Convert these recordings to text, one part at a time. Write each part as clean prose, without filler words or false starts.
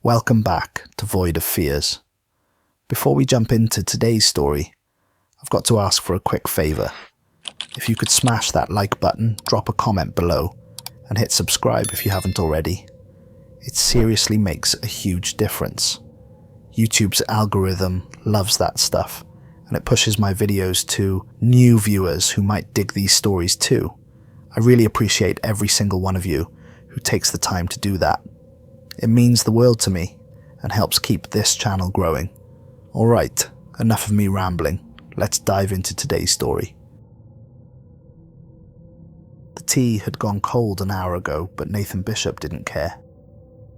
Welcome back to Void of Fears. Before we jump into today's story, I've got to ask for a quick favour. If you could smash that like button, drop a comment below, and hit subscribe if you haven't already. It seriously makes a huge difference. YouTube's algorithm loves that stuff, and it pushes my videos to new viewers who might dig these stories too. I really appreciate every single one of you who takes the time to do that. It means the world to me and helps keep this channel growing. Alright, enough of me rambling. Let's dive into today's story. The tea had gone cold an hour ago, but Nathan Bishop didn't care.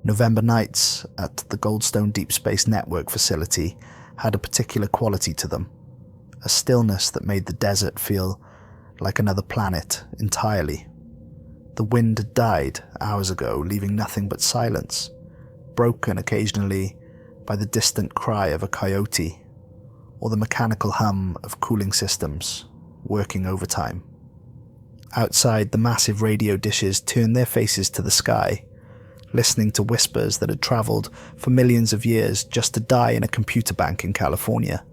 November nights at the Goldstone Deep Space Network facility had a particular quality to them. A stillness that made the desert feel like another planet entirely. The wind had died hours ago, leaving nothing but silence, broken occasionally by the distant cry of a coyote or the mechanical hum of cooling systems working overtime. Outside, the massive radio dishes turned their faces to the sky, listening to whispers that had travelled for millions of years just to die in a computer bank in California.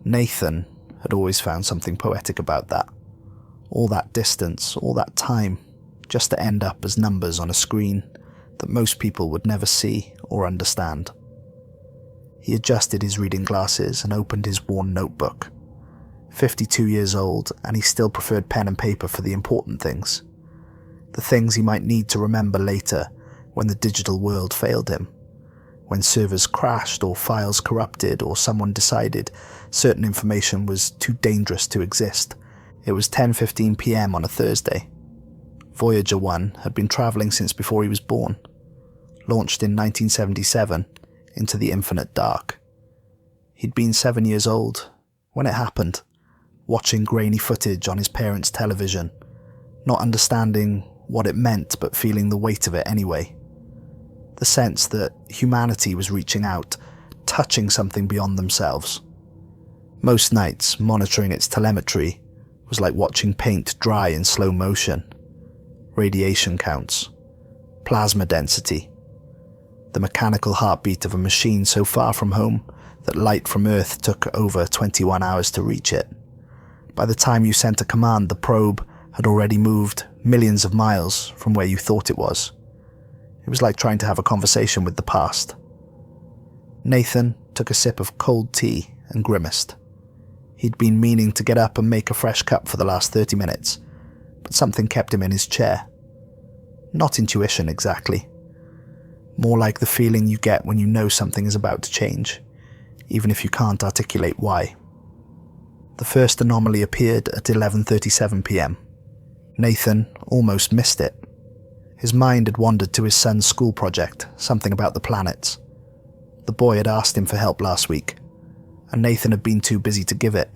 Nathan had always found something poetic about that. All that distance, all that time, just to end up as numbers on a screen that most people would never see or understand. He adjusted his reading glasses and opened his worn notebook. 52 years old, and he still preferred pen and paper for the important things. The things he might need to remember later when the digital world failed him. When servers crashed or files corrupted or someone decided certain information was too dangerous to exist. It was 10:15 p.m. on a Thursday. Voyager 1 had been travelling since before he was born. Launched in 1977 into the infinite dark. He'd been 7 years old when it happened, watching grainy footage on his parents' television, not understanding what it meant but feeling the weight of it anyway. The sense that humanity was reaching out, touching something beyond themselves. Most nights, monitoring its telemetry was like watching paint dry in slow motion. Radiation counts, plasma density, the mechanical heartbeat of a machine so far from home that light from Earth took over 21 hours to reach it. By the time you sent a command, the probe had already moved millions of miles from where you thought it was. It was like trying to have a conversation with the past. Nathan took a sip of cold tea and grimaced. He'd been meaning to get up and make a fresh cup for the last 30 minutes, but something kept him in his chair. Not intuition exactly. More like the feeling you get when you know something is about to change, even if you can't articulate why. The first anomaly appeared at 11:37 p.m. Nathan almost missed it. His mind had wandered to his son's school project, something about the planets. The boy had asked him for help last week, and Nathan had been too busy to give it.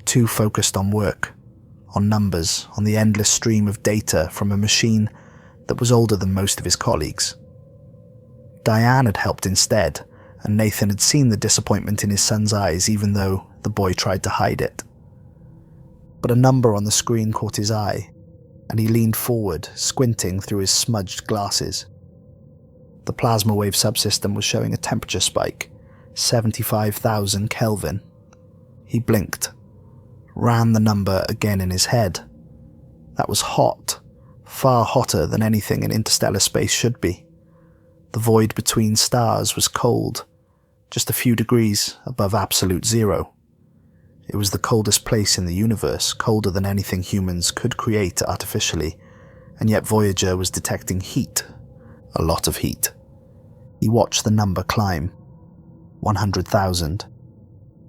Too focused on work, on numbers, on the endless stream of data from a machine that was older than most of his colleagues. Diane had helped instead, and Nathan had seen the disappointment in his son's eyes even though the boy tried to hide it. But a number on the screen caught his eye, and he leaned forward, squinting through his smudged glasses. The plasma wave subsystem was showing a temperature spike, 75,000 Kelvin. He blinked, ran the number again in his head. That was hot, far hotter than anything in interstellar space should be. The void between stars was cold, just a few degrees above absolute zero. It was the coldest place in the universe, colder than anything humans could create artificially, and yet Voyager was detecting heat, a lot of heat. He watched the number climb. 100,000,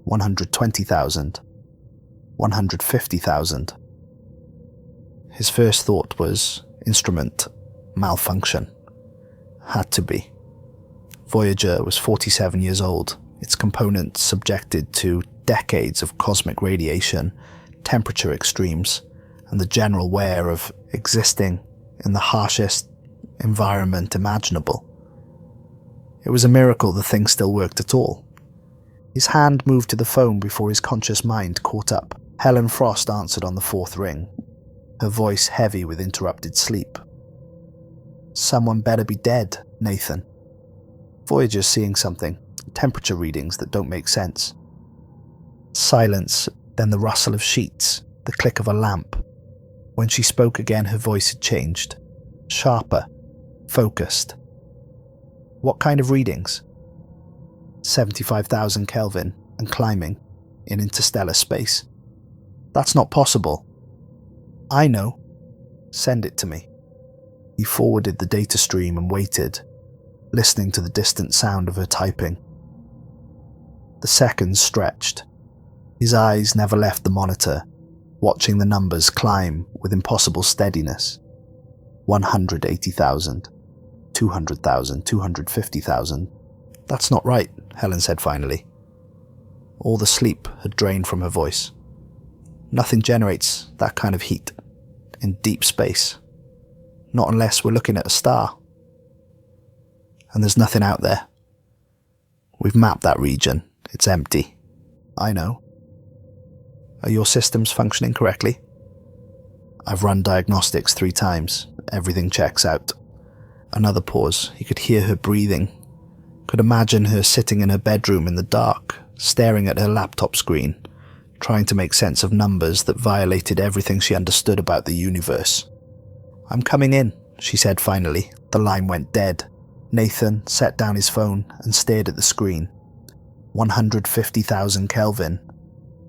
120,000, 150,000. His first thought was instrument malfunction. Had to be. Voyager was 47 years old, its components subjected to decades of cosmic radiation, temperature extremes, and the general wear of existing in the harshest environment imaginable. It was a miracle the thing still worked at all. His hand moved to the phone before his conscious mind caught up. Helen Frost answered on the fourth ring, her voice heavy with interrupted sleep. "Someone better be dead, Nathan." Voyager's seeing something, temperature readings that don't make sense. Silence, then the rustle of sheets, the click of a lamp. When she spoke again, her voice had changed. Sharper, focused. What kind of readings? 75,000 Kelvin and climbing in interstellar space. That's not possible. I know. Send it to me. He forwarded the data stream and waited, listening to the distant sound of her typing. The seconds stretched. His eyes never left the monitor, watching the numbers climb with impossible steadiness. 180,000, 200,000, 250,000. That's not right, Helen said finally. All the sleep had drained from her voice. Nothing generates that kind of heat in deep space. Not unless we're looking at a star. And there's nothing out there. We've mapped that region. It's empty. I know. Are your systems functioning correctly? I've run diagnostics 3 times. Everything checks out. Another pause. He could hear her breathing. Could imagine her sitting in her bedroom in the dark, staring at her laptop screen, trying to make sense of numbers that violated everything she understood about the universe. I'm coming in, she said finally. The line went dead. Nathan set down his phone and stared at the screen. 150,000 Kelvin.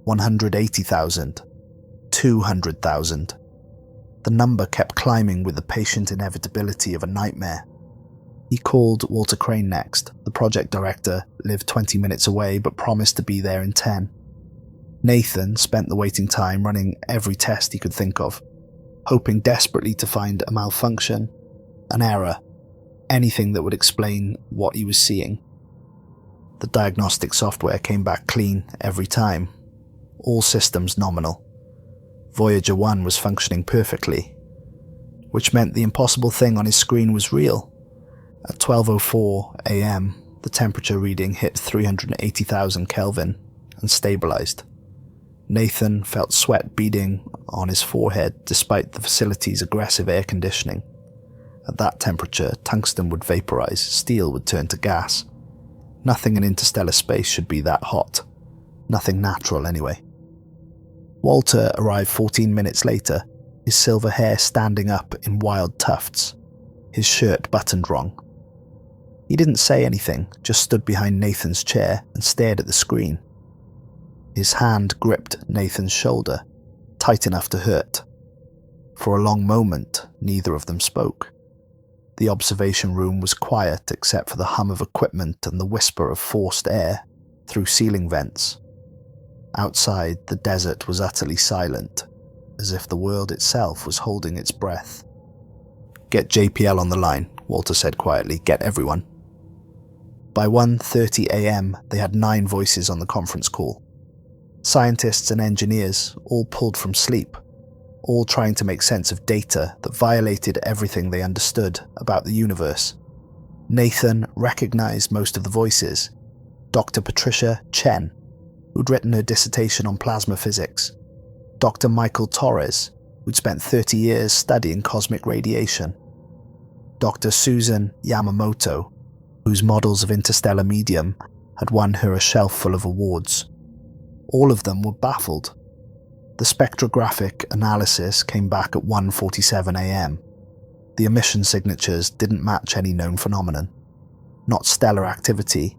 180,000. 200,000. The number kept climbing with the patient inevitability of a nightmare. He called Walter Crane next. The project director lived 20 minutes away but promised to be there in 10. Nathan spent the waiting time running every test he could think of, hoping desperately to find a malfunction, an error, anything that would explain what he was seeing. The diagnostic software came back clean every time. All systems nominal. Voyager 1 was functioning perfectly, which meant the impossible thing on his screen was real. At 12:04 a.m., the temperature reading hit 380,000 Kelvin and stabilized. Nathan felt sweat beading on his forehead despite the facility's aggressive air conditioning. At that temperature, tungsten would vaporize, steel would turn to gas. Nothing in interstellar space should be that hot. Nothing natural anyway. Walter arrived 14 minutes later, his silver hair standing up in wild tufts, his shirt buttoned wrong. He didn't say anything, just stood behind Nathan's chair and stared at the screen. His hand gripped Nathan's shoulder, tight enough to hurt. For a long moment, neither of them spoke. The observation room was quiet except for the hum of equipment and the whisper of forced air through ceiling vents. Outside, the desert was utterly silent, as if the world itself was holding its breath. Get JPL on the line, Walter said quietly. Get everyone. By 1:30 a.m., they had 9 voices on the conference call. Scientists and engineers, all pulled from sleep, all trying to make sense of data that violated everything they understood about the universe. Nathan recognized most of the voices. Dr. Patricia Chen, who'd written her dissertation on plasma physics. Dr. Michael Torres, who'd spent 30 years studying cosmic radiation. Dr. Susan Yamamoto, whose models of interstellar medium had won her a shelf full of awards. All of them were baffled. The spectrographic analysis came back at 1:47 a.m. The emission signatures didn't match any known phenomenon. Not stellar activity,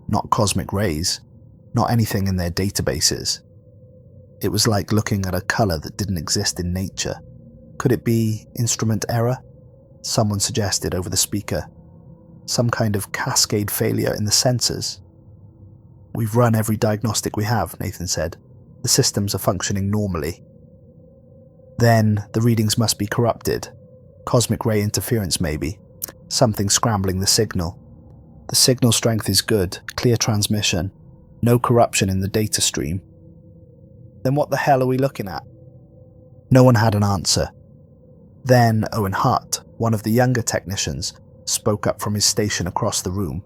not cosmic rays, not anything in their databases. It was like looking at a color that didn't exist in nature. Could it be instrument error? Someone suggested over the speaker. Some kind of cascade failure in the sensors. We've run every diagnostic we have, Nathan said. The systems are functioning normally. Then the readings must be corrupted. Cosmic ray interference maybe. Something scrambling the signal. The signal strength is good, clear transmission. No corruption in the data stream. Then what the hell are we looking at? No one had an answer. Then Owen Hart, one of the younger technicians, spoke up from his station across the room.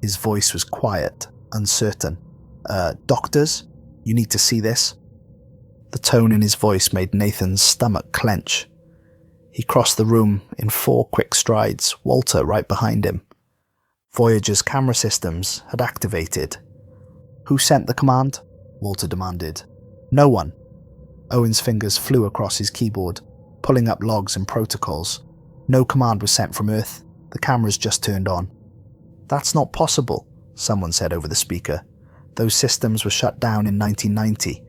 His voice was quiet, uncertain. Doctors? You need to see this." The tone in his voice made Nathan's stomach clench. He crossed the room in 4 quick strides, Walter right behind him. Voyager's camera systems had activated. "Who sent the command?" Walter demanded. "No one." Owen's fingers flew across his keyboard, pulling up logs and protocols. "No command was sent from Earth. The cameras just turned on." "That's not possible," someone said over the speaker. "Those systems were shut down in 1990.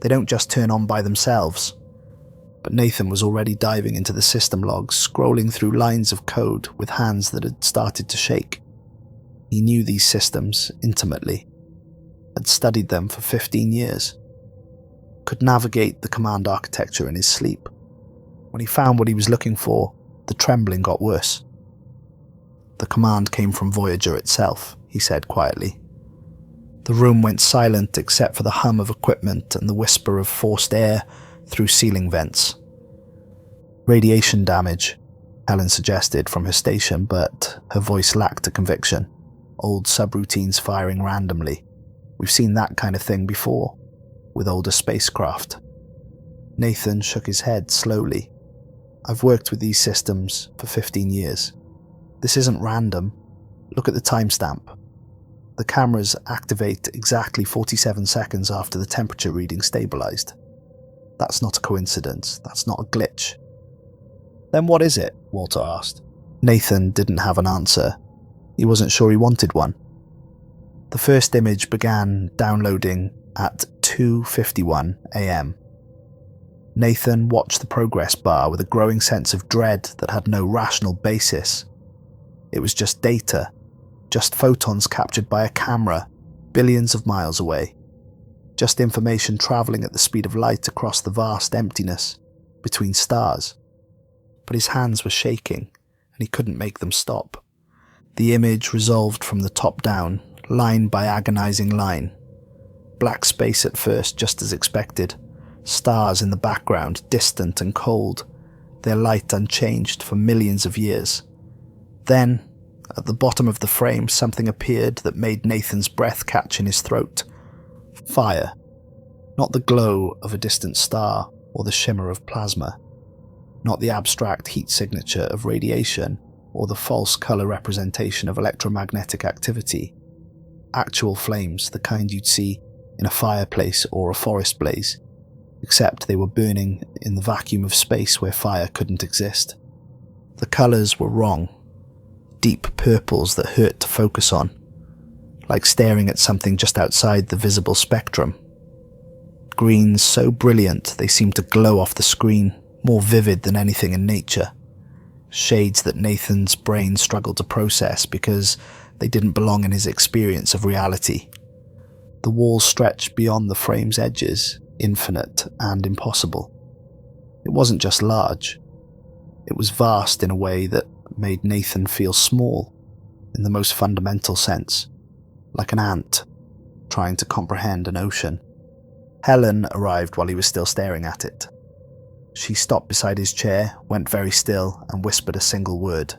They don't just turn on by themselves." But Nathan was already diving into the system logs, scrolling through lines of code with hands that had started to shake. He knew these systems intimately, had studied them for 15 years, could navigate the command architecture in his sleep. When he found what he was looking for, the trembling got worse. "The command came from Voyager itself," he said quietly. The room went silent except for the hum of equipment and the whisper of forced air through ceiling vents. "Radiation damage," Helen suggested from her station, but her voice lacked a conviction. "Old subroutines firing randomly. We've seen that kind of thing before, with older spacecraft." Nathan shook his head slowly. "I've worked with these systems for 15 years. This isn't random. Look at the timestamp. The cameras activate exactly 47 seconds after the temperature reading stabilized. That's not a coincidence. That's not a glitch." "Then what is it?" Walter asked. Nathan didn't have an answer. He wasn't sure he wanted one. The first image began downloading at 2:51 a.m. Nathan watched the progress bar with a growing sense of dread that had no rational basis. It was just data, just photons captured by a camera billions of miles away, just information traveling at the speed of light across the vast emptiness between stars. But his hands were shaking, and he couldn't make them stop. The image resolved from the top down, line by agonizing line. Black space at first, just as expected. Stars in the background, distant and cold, their light unchanged for millions of years. Then, at the bottom of the frame, something appeared that made Nathan's breath catch in his throat. Fire. Not the glow of a distant star or the shimmer of plasma. Not the abstract heat signature of radiation or the false color representation of electromagnetic activity. Actual flames, the kind you'd see in a fireplace or a forest blaze, except they were burning in the vacuum of space where fire couldn't exist. The colors were wrong. Deep purples that hurt to focus on, like staring at something just outside the visible spectrum. Greens so brilliant they seemed to glow off the screen, more vivid than anything in nature. Shades that Nathan's brain struggled to process because they didn't belong in his experience of reality. The walls stretched beyond the frame's edges, infinite and impossible. It wasn't just large. It was vast in a way that made Nathan feel small, in the most fundamental sense, like an ant trying to comprehend an ocean. Helen arrived while he was still staring at it. She stopped beside his chair, went very still, and whispered a single word.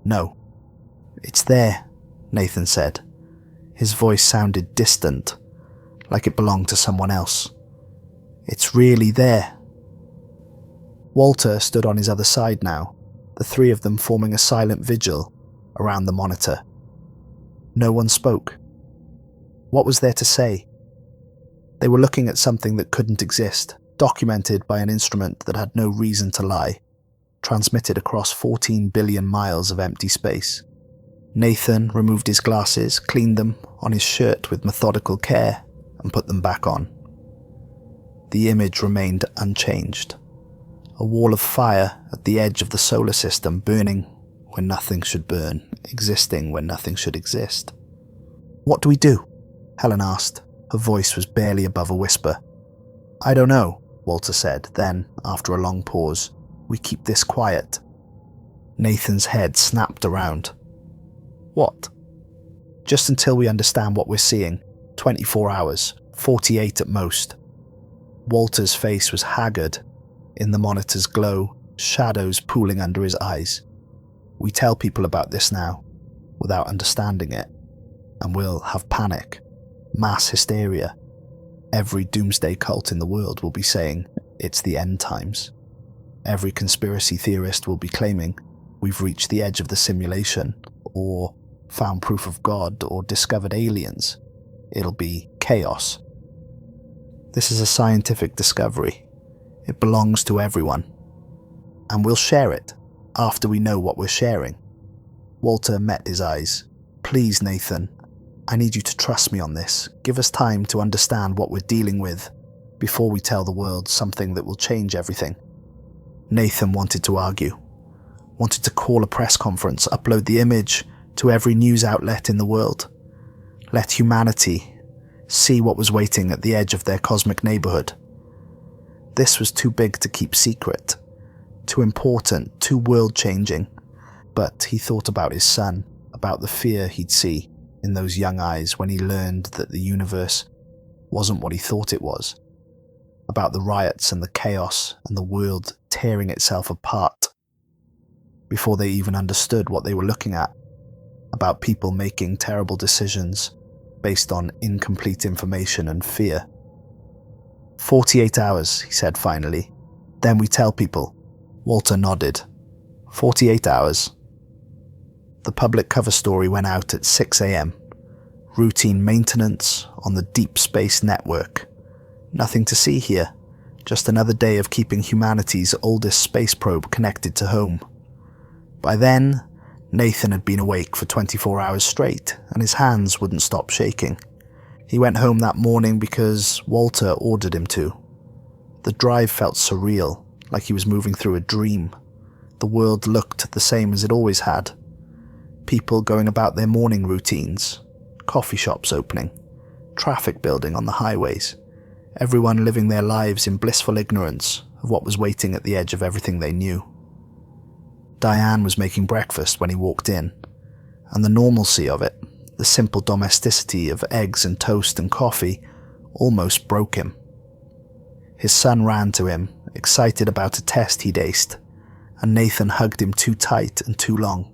"No." "It's there," Nathan said. His voice sounded distant, like it belonged to someone else. "It's really there." Walter stood on his other side now, the three of them forming a silent vigil around the monitor. No one spoke. What was there to say? They were looking at something that couldn't exist, documented by an instrument that had no reason to lie, transmitted across 14 billion miles of empty space. Nathan removed his glasses, cleaned them on his shirt with methodical care, and put them back on. The image remained unchanged. A wall of fire at the edge of the solar system, burning when nothing should burn, existing when nothing should exist. "What do we do?" Helen asked. Her voice was barely above a whisper. "I don't know," Walter said. Then, after a long pause, "We keep this quiet." Nathan's head snapped around. "What?" "Just until we understand what we're seeing. 24 hours, 48 at most." Walter's face was haggard. In the monitor's glow, shadows pooling under his eyes. "We tell people about this now, without understanding it, and we'll have panic, mass hysteria. Every doomsday cult in the world will be saying it's the end times. Every conspiracy theorist will be claiming we've reached the edge of the simulation, or found proof of God, or discovered aliens. It'll be chaos. This is a scientific discovery. It belongs to everyone. And we'll share it after we know what we're sharing. Walter met his eyes. Please, Nathan, I need you to trust me on this. Give us time to understand what we're dealing with before we tell the world something that will change everything. Nathan wanted to argue, wanted to call a press conference, upload the image to every news outlet in the world. Let humanity see what was waiting at the edge of their cosmic neighborhood. This was too big to keep secret, too important, too world-changing. But he thought about his son, about the fear he'd see in those young eyes when he learned that the universe wasn't what he thought it was, about the riots and the chaos and the world tearing itself apart before they even understood what they were looking at, about people making terrible decisions based on incomplete information and fear. 48 hours, he said finally. Then we tell people. Walter nodded. 48 hours. The public cover story went out at 6 a.m. Routine maintenance on the Deep Space Network. Nothing to see here. Just another day of keeping humanity's oldest space probe connected to home. By then, Nathan had been awake for 24 hours straight, and his hands wouldn't stop shaking. He went home that morning because Walter ordered him to. The drive felt surreal, like he was moving through a dream. The world looked the same as it always had. People going about their morning routines, coffee shops opening, traffic building on the highways, everyone living their lives in blissful ignorance of what was waiting at the edge of everything they knew. Diane was making breakfast when he walked in, and the normalcy of it, the simple domesticity of eggs and toast and coffee, almost broke him. His son ran to him, excited about a test he'd aced, and Nathan hugged him too tight and too long.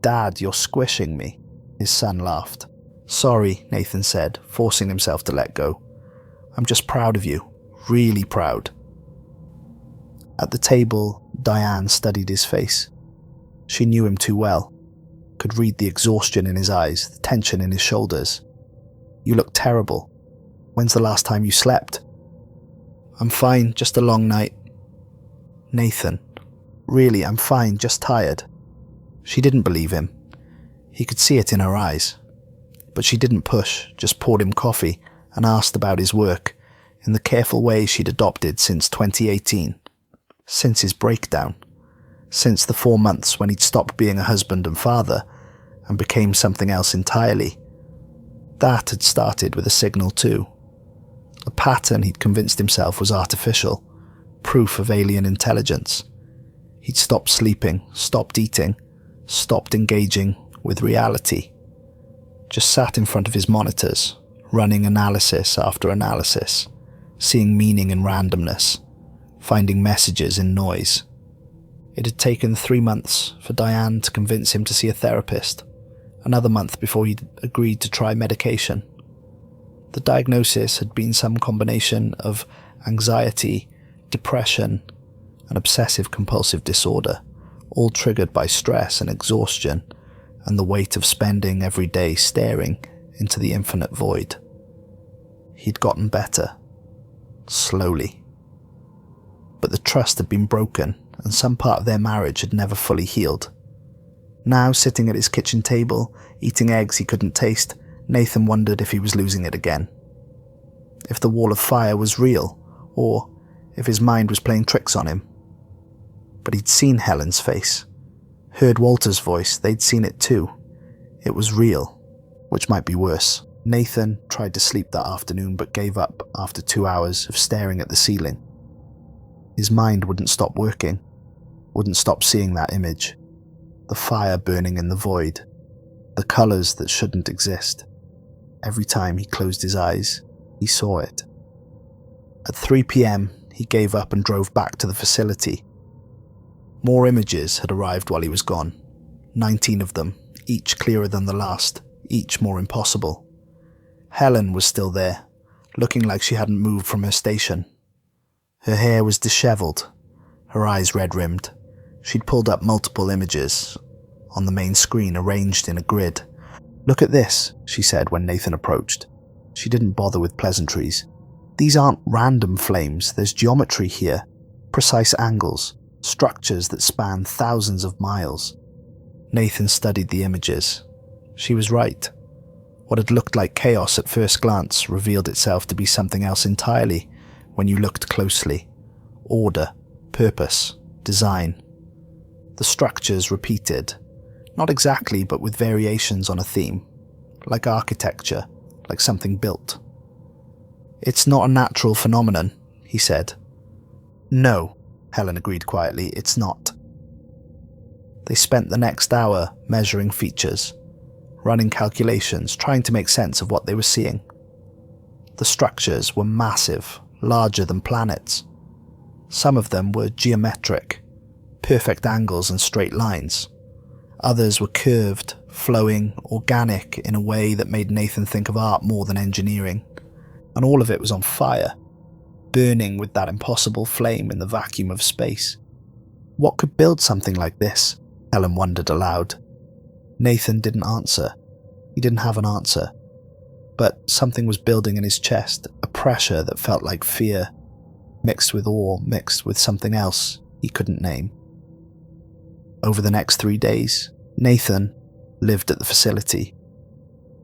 "Dad, you're squishing me," his son laughed. "Sorry," Nathan said, forcing himself to let go. "I'm just proud of you, really proud." At the table, Diane studied his face. She knew him too well, could read the exhaustion in his eyes, the tension in his shoulders. "You look terrible. When's the last time you slept?" "I'm fine, just a long night." "Nathan, really, I'm fine, just tired." She didn't believe him. He could see it in her eyes. But she didn't push, just poured him coffee and asked about his work in the careful way she'd adopted since 2018. Since his breakdown. Since the 4 months when he'd stopped being a husband and father and became something else entirely. That had started with a signal too. A pattern he'd convinced himself was artificial, proof of alien intelligence. He'd stopped sleeping, stopped eating, stopped engaging with reality. Just sat in front of his monitors, running analysis after analysis, seeing meaning in randomness, finding messages in noise. It had taken 3 months for Diane to convince him to see a therapist, another month before he'd agreed to try medication. The diagnosis had been some combination of anxiety, depression, and obsessive-compulsive disorder, all triggered by stress and exhaustion and the weight of spending every day staring into the infinite void. He'd gotten better, slowly. But the trust had been broken, and some part of their marriage had never fully healed. Now, sitting at his kitchen table, eating eggs he couldn't taste, Nathan wondered if he was losing it again. If the wall of fire was real, or if his mind was playing tricks on him. But he'd seen Helen's face, heard Walter's voice, they'd seen it too. It was real, which might be worse. Nathan tried to sleep that afternoon but gave up after 2 hours of staring at the ceiling. His mind wouldn't stop working, wouldn't stop seeing that image. The fire burning in the void, the colours that shouldn't exist. Every time he closed his eyes, he saw it. At 3 p.m, he gave up and drove back to the facility. More images had arrived while he was gone, 19 of them, each clearer than the last, each more impossible. Helen was still there, looking like she hadn't moved from her station. Her hair was dishevelled, her eyes red-rimmed. She'd pulled up multiple images, on the main screen arranged in a grid. "Look at this," she said when Nathan approached. She didn't bother with pleasantries. "These aren't random flames, there's geometry here, precise angles, structures that span thousands of miles." Nathan studied the images. She was right. What had looked like chaos at first glance revealed itself to be something else entirely when you looked closely. Order, purpose, design. The structures repeated. Not exactly, but with variations on a theme. Like architecture, like something built. "It's not a natural phenomenon," he said. "No," Helen agreed quietly, "it's not." They spent the next hour measuring features, running calculations, trying to make sense of what they were seeing. The structures were massive, larger than planets. Some of them were geometric, perfect angles and straight lines. Others were curved, flowing, organic in a way that made Nathan think of art more than engineering. And all of it was on fire, burning with that impossible flame in the vacuum of space. What could build something like this? Helen wondered aloud. Nathan didn't answer. He didn't have an answer. But something was building in his chest, a pressure that felt like fear, mixed with awe, mixed with something else he couldn't name. Over the next 3 days, Nathan lived at the facility.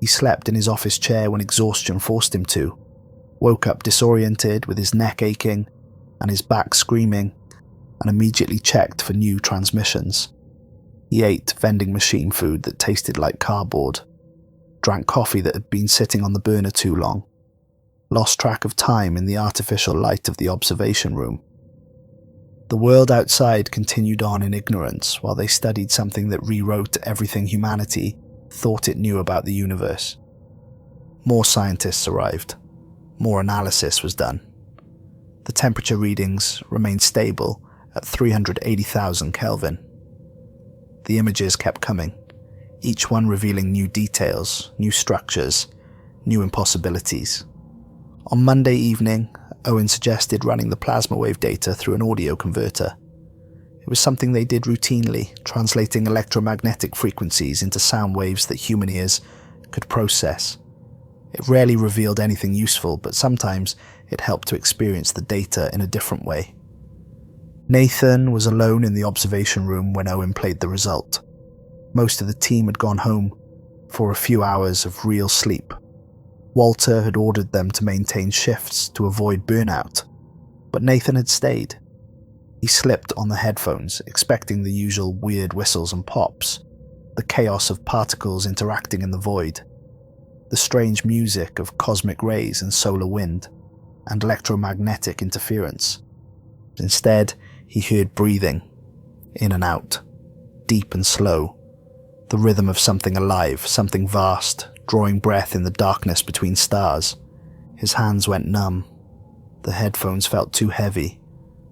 He slept in his office chair when exhaustion forced him to, woke up disoriented with his neck aching and his back screaming, and immediately checked for new transmissions. He ate vending machine food that tasted like cardboard, drank coffee that had been sitting on the burner too long, lost track of time in the artificial light of the observation room. The world outside continued on in ignorance while they studied something that rewrote everything humanity thought it knew about the universe. More scientists arrived. More analysis was done. The temperature readings remained stable at 380,000 Kelvin. The images kept coming, each one revealing new details, new structures, new impossibilities. On Monday evening, Owen suggested running the plasma wave data through an audio converter. It was something they did routinely, translating electromagnetic frequencies into sound waves that human ears could process. It rarely revealed anything useful, but sometimes it helped to experience the data in a different way. Nathan was alone in the observation room when Owen played the result. Most of the team had gone home for a few hours of real sleep. Walter had ordered them to maintain shifts to avoid burnout, but Nathan had stayed. He slipped on the headphones, expecting the usual weird whistles and pops, the chaos of particles interacting in the void, the strange music of cosmic rays and solar wind, and electromagnetic interference. Instead, he heard breathing, in and out, deep and slow, the rhythm of something alive, something vast, drawing breath in the darkness between stars. His hands went numb. The headphones felt too heavy,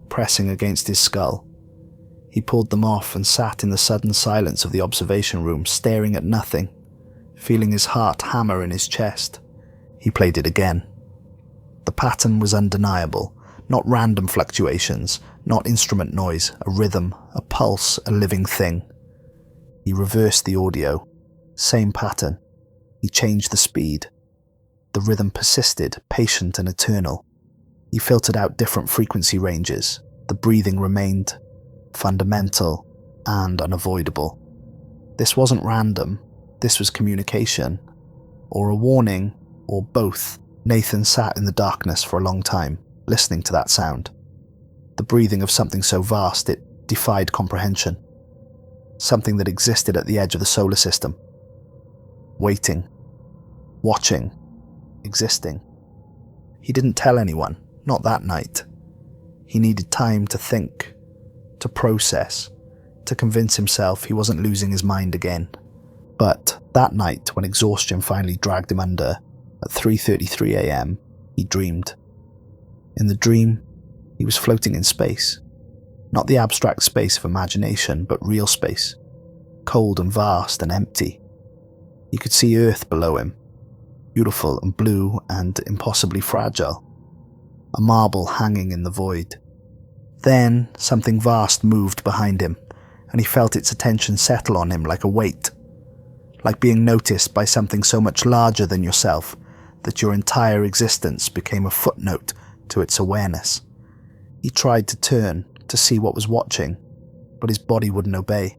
pressing against his skull. He pulled them off and sat in the sudden silence of the observation room, staring at nothing, feeling his heart hammer in his chest. He played it again. The pattern was undeniable, not random fluctuations, not instrument noise, a rhythm, a pulse, a living thing. He reversed the audio. Same pattern. He changed the speed. The rhythm persisted, patient and eternal. He filtered out different frequency ranges. The breathing remained fundamental and unavoidable. This wasn't random. This was communication, or a warning, or both. Nathan sat in the darkness for a long time, listening to that sound. The breathing of something so vast it defied comprehension. Something that existed at the edge of the solar system. Waiting. Watching. Existing. He didn't tell anyone, not that night. He needed time to think, to process, to convince himself he wasn't losing his mind again. But that night, when exhaustion finally dragged him under, at 3:33 a.m., he dreamed. In the dream, he was floating in space. Not the abstract space of imagination, but real space. Cold and vast and empty. He could see Earth below him, beautiful and blue and impossibly fragile. A marble hanging in the void. Then something vast moved behind him, and he felt its attention settle on him like a weight, like being noticed by something so much larger than yourself that your entire existence became a footnote to its awareness. He tried to turn to see what was watching, but his body wouldn't obey.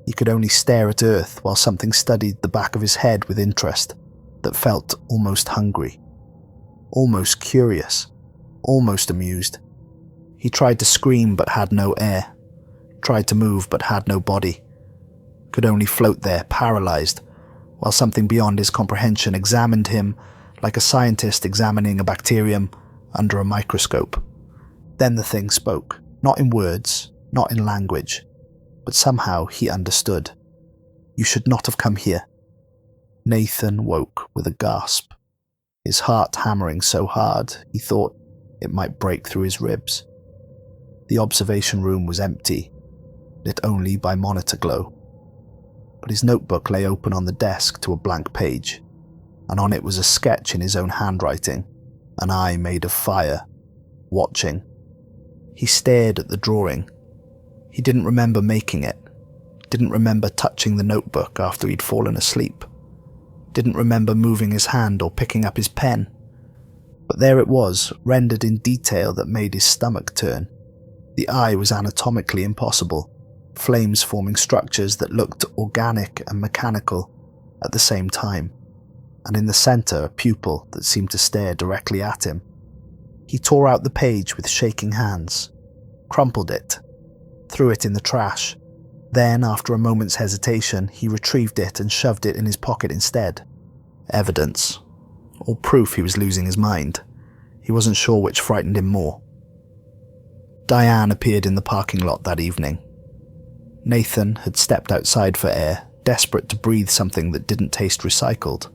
He could only stare at Earth while something studied the back of his head with interest that felt almost hungry, almost curious, almost amused. He tried to scream but had no air, tried to move but had no body, could only float there, paralyzed, while something beyond his comprehension examined him like a scientist examining a bacterium under a microscope. Then the thing spoke, not in words, not in language, but somehow he understood. "You should not have come here." Nathan woke with a gasp, his heart hammering so hard he thought it might break through his ribs. The observation room was empty, lit only by monitor glow. But his notebook lay open on the desk to a blank page, and on it was a sketch in his own handwriting, an eye made of fire, watching. He stared at the drawing. He didn't remember making it, didn't remember touching the notebook after he'd fallen asleep, didn't remember moving his hand or picking up his pen. But there it was, rendered in detail that made his stomach turn. The eye was anatomically impossible, flames forming structures that looked organic and mechanical at the same time, and in the center a pupil that seemed to stare directly at him. He tore out the page with shaking hands, crumpled it, threw it in the trash. Then, after a moment's hesitation, he retrieved it and shoved it in his pocket instead. Evidence, or proof he was losing his mind. He wasn't sure which frightened him more. Diane appeared in the parking lot that evening. Nathan had stepped outside for air, desperate to breathe something that didn't taste recycled.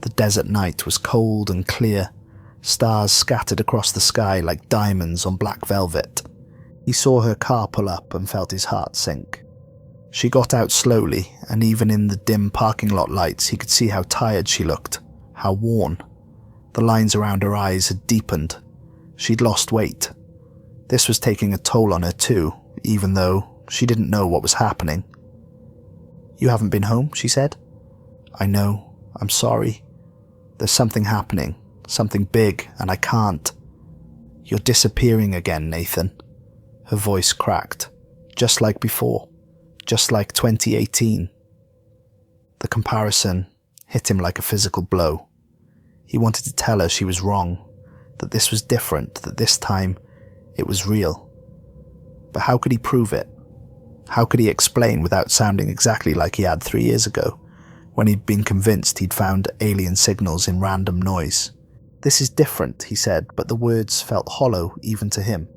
The desert night was cold and clear, stars scattered across the sky like diamonds on black velvet. He saw her car pull up and felt his heart sink. She got out slowly, and even in the dim parking lot lights he could see how tired she looked, how worn. The lines around her eyes had deepened. She'd lost weight. This was taking a toll on her too, even though she didn't know what was happening. "You haven't been home," she said. "I know. I'm sorry. There's something happening, something big, and I can't." "You're disappearing again, Nathan." Her voice cracked, just like before, just like 2018. The comparison hit him like a physical blow. He wanted to tell her she was wrong, that this was different, that this time it was real. But how could he prove it? How could he explain without sounding exactly like he had 3 years ago, when he'd been convinced he'd found alien signals in random noise? "This is different," he said, but the words felt hollow even to him.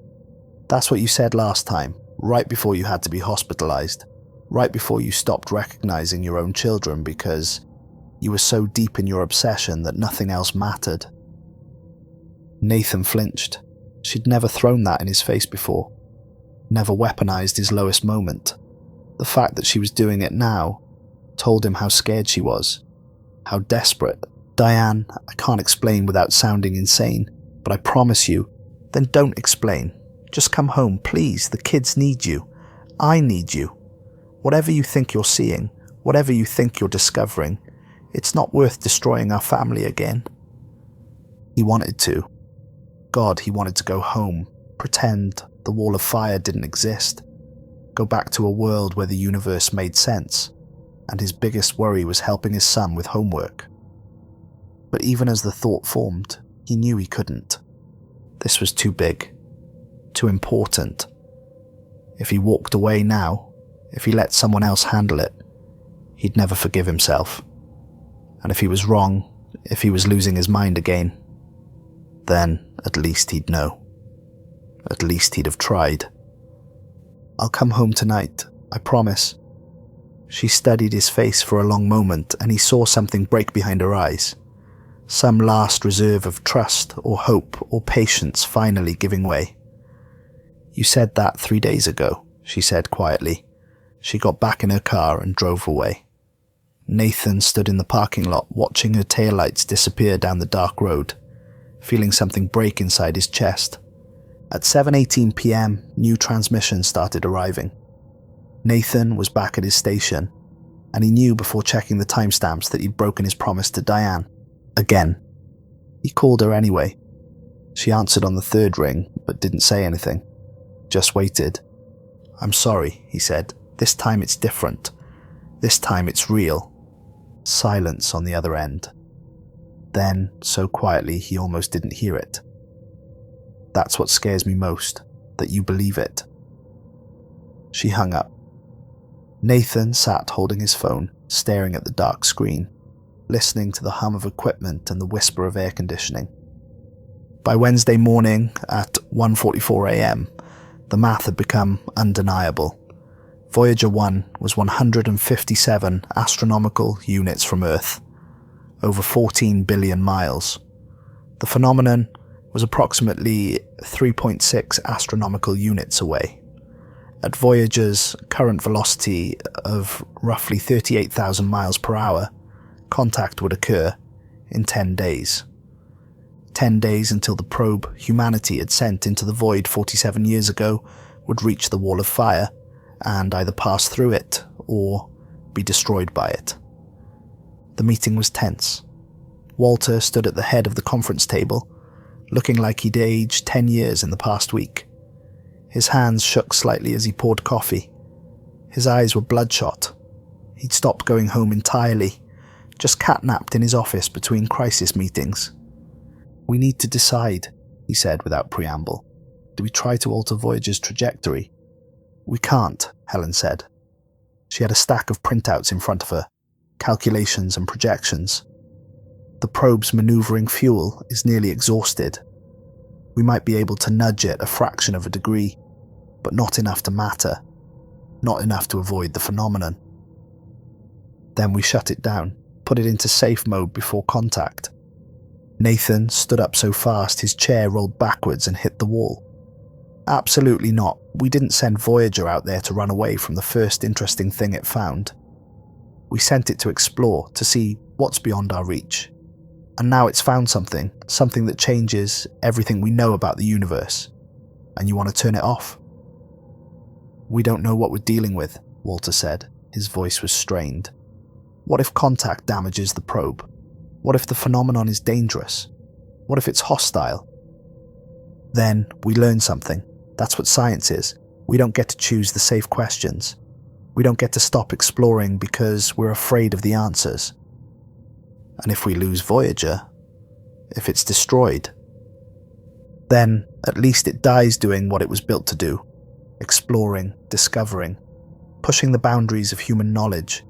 "That's what you said last time, right before you had to be hospitalized, right before you stopped recognizing your own children because you were so deep in your obsession that nothing else mattered." Nathan flinched. She'd never thrown that in his face before, never weaponized his lowest moment. The fact that she was doing it now told him how scared she was, how desperate. "Diane, I can't explain without sounding insane, but I promise you." "Then don't explain. Just come home, please. The kids need you. I need you. Whatever you think you're seeing, whatever you think you're discovering, it's not worth destroying our family again." He wanted to. God, he wanted to go home, pretend the wall of fire didn't exist, go back to a world where the universe made sense, and his biggest worry was helping his son with homework. But even as the thought formed, he knew he couldn't. This was too big, too important. If he walked away now, if he let someone else handle it, he'd never forgive himself. And if he was wrong, if he was losing his mind again, then at least he'd know. At least he'd have tried. "I'll come home tonight, I promise." She studied his face for a long moment, and he saw something break behind her eyes. Some last reserve of trust or hope or patience finally giving way. "You said that 3 days ago," she said quietly. She got back in her car and drove away. Nathan stood in the parking lot watching her taillights disappear down the dark road, feeling something break inside his chest. At 7:18 p.m, new transmissions started arriving. Nathan was back at his station, and he knew before checking the timestamps that he'd broken his promise to Diane. Again. He called her anyway. She answered on the third ring, but didn't say anything. Just waited. "I'm sorry," he said. "This time it's different. This time it's real." Silence on the other end. Then, so quietly he almost didn't hear it. "That's what scares me most, that you believe it." She hung up. Nathan sat holding his phone, staring at the dark screen, listening to the hum of equipment and the whisper of air conditioning. By Wednesday morning at 1:44 a.m, the math had become undeniable. Voyager 1 was 157 astronomical units from Earth, over 14 billion miles. The phenomenon was approximately 3.6 astronomical units away. At Voyager's current velocity of roughly 38,000 miles per hour, contact would occur in 10 days. 10 days until the probe humanity had sent into the void 47 years ago would reach the wall of fire and either pass through it or be destroyed by it. The meeting was tense. Walter stood at the head of the conference table, looking like he'd aged 10 years in the past week. His hands shook slightly as he poured coffee. His eyes were bloodshot. He'd stopped going home entirely, just catnapped in his office between crisis meetings. "We need to decide," he said without preamble. "Do we try to alter Voyager's trajectory?" "We can't," Helen said. She had a stack of printouts in front of her, calculations and projections. "The probe's maneuvering fuel is nearly exhausted. We might be able to nudge it a fraction of a degree, but not enough to matter, not enough to avoid the phenomenon. Then we shut it down, put it into safe mode before contact." Nathan stood up so fast his chair rolled backwards and hit the wall. "Absolutely not. We didn't send Voyager out there to run away from the first interesting thing it found. We sent it to explore, to see what's beyond our reach. And now it's found something that changes everything we know about the universe. And you want to turn it off?" "We don't know what we're dealing with," Walter said. His voice was strained. "What if contact damages the probe? What if the phenomenon is dangerous? What if it's hostile? Then we learn something. That's what science is. We don't get to choose the safe questions. We don't get to stop exploring because we're afraid of the answers. And if we lose Voyager, if it's destroyed, then at least it dies doing what it was built to do, exploring, discovering, pushing the boundaries of human knowledge."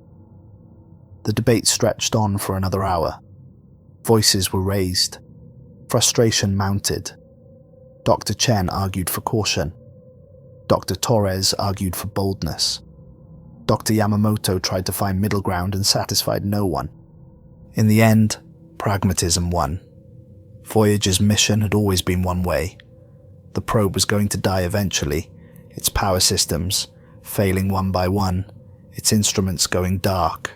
The debate stretched on for another hour. Voices were raised. Frustration mounted. Dr. Chen argued for caution. Dr. Torres argued for boldness. Dr. Yamamoto tried to find middle ground and satisfied no one. In the end, pragmatism won. Voyager's mission had always been one way. The probe was going to die eventually, its power systems failing one by one, its instruments going dark,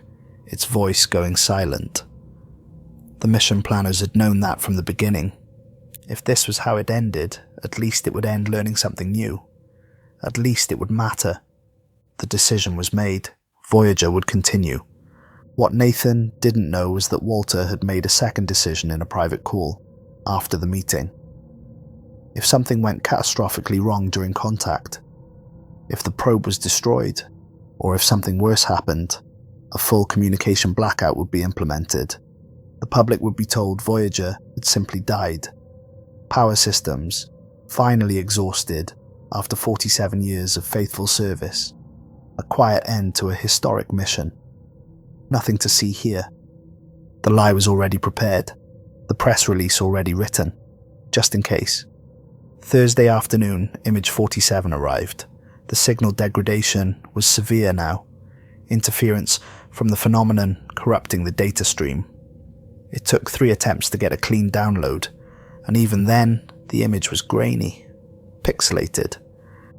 its voice going silent. The mission planners had known that from the beginning. If this was how it ended, at least it would end learning something new. At least it would matter. The decision was made. Voyager would continue. What Nathan didn't know was that Walter had made a second decision in a private call, after the meeting. If something went catastrophically wrong during contact, if the probe was destroyed, or if something worse happened, a full communication blackout would be implemented. The public would be told Voyager had simply died. Power systems, finally exhausted after 47 years of faithful service. A quiet end to a historic mission. Nothing to see here. The lie was already prepared, the press release already written, just in case. Thursday afternoon, image 47 arrived. The signal degradation was severe now, interference from the phenomenon corrupting the data stream. It took 3 attempts to get a clean download, and even then, the image was grainy, pixelated,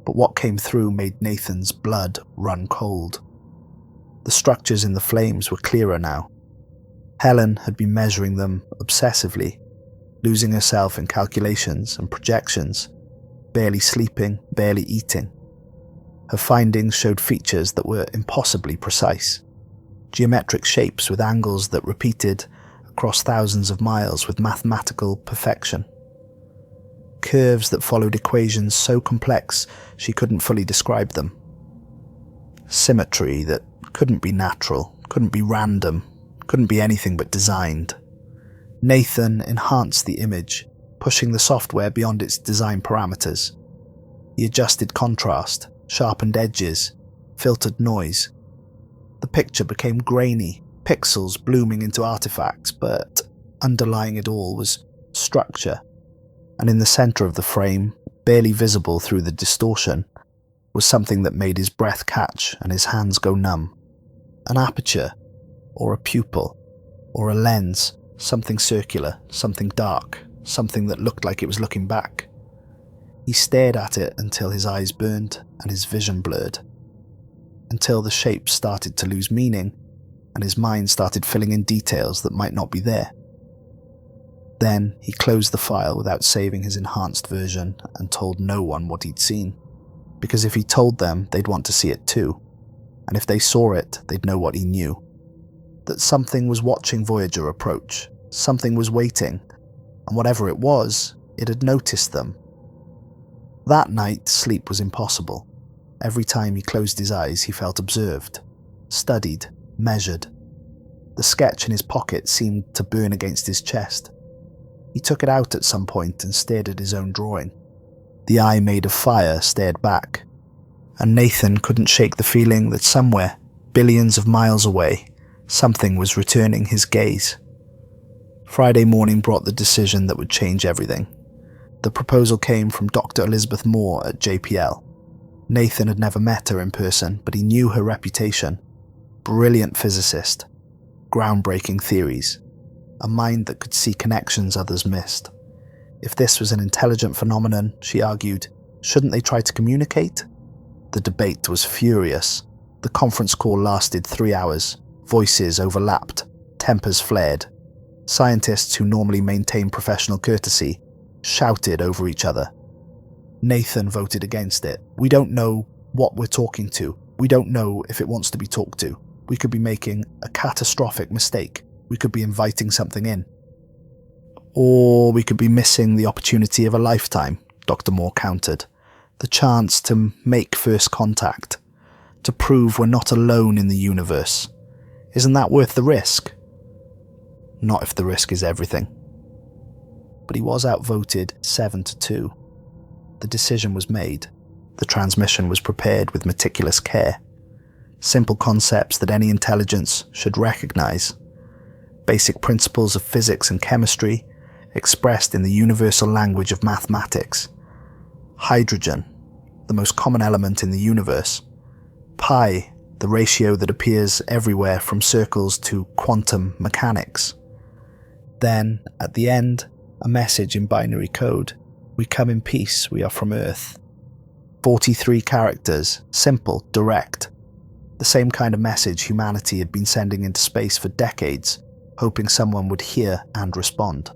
but what came through made Nathan's blood run cold. The structures in the flames were clearer now. Helen had been measuring them obsessively, losing herself in calculations and projections, barely sleeping, barely eating. Her findings showed features that were impossibly precise. Geometric shapes with angles that repeated across thousands of miles with mathematical perfection. Curves that followed equations so complex she couldn't fully describe them. Symmetry that couldn't be natural, couldn't be random, couldn't be anything but designed. Nathan enhanced the image, pushing the software beyond its design parameters. He adjusted contrast, sharpened edges, filtered noise. The picture became grainy, pixels blooming into artifacts, but underlying it all was structure. And in the center of the frame, barely visible through the distortion, was something that made his breath catch and his hands go numb. An aperture, or a pupil, or a lens, something circular, something dark, something that looked like it was looking back. He stared at it until his eyes burned and his vision blurred, until the shapes started to lose meaning and his mind started filling in details that might not be there. Then he closed the file without saving his enhanced version and told no one what he'd seen, because if he told them, they'd want to see it too, and if they saw it, they'd know what he knew. That something was watching Voyager approach, something was waiting, and whatever it was, it had noticed them. That night, sleep was impossible. Every time he closed his eyes, he felt observed, studied, measured. The sketch in his pocket seemed to burn against his chest. He took it out at some point and stared at his own drawing. The eye made of fire stared back, and Nathan couldn't shake the feeling that somewhere, billions of miles away, something was returning his gaze. Friday morning brought the decision that would change everything. The proposal came from Dr. Elizabeth Moore at JPL. Nathan had never met her in person, but he knew her reputation. Brilliant physicist, groundbreaking theories, a mind that could see connections others missed. If this was an intelligent phenomenon, she argued, shouldn't they try to communicate? The debate was furious. The conference call lasted 3 hours. Voices overlapped, tempers flared. Scientists who normally maintain professional courtesy shouted over each other. Nathan voted against it. We don't know what we're talking to. We don't know if it wants to be talked to. We could be making a catastrophic mistake. We could be inviting something in. Or we could be missing the opportunity of a lifetime, Dr. Moore countered. The chance to make first contact, to prove we're not alone in the universe. Isn't that worth the risk? Not if the risk is everything. But he was outvoted 7-2. The decision was made. The transmission was prepared with meticulous care. Simple concepts that any intelligence should recognize. Basic principles of physics and chemistry expressed in the universal language of mathematics. Hydrogen, the most common element in the universe. Pi, the ratio that appears everywhere from circles to quantum mechanics. Then, at the end, a message in binary code. We come in peace, we are from Earth. 43 characters, simple, direct. The same kind of message humanity had been sending into space for decades, hoping someone would hear and respond.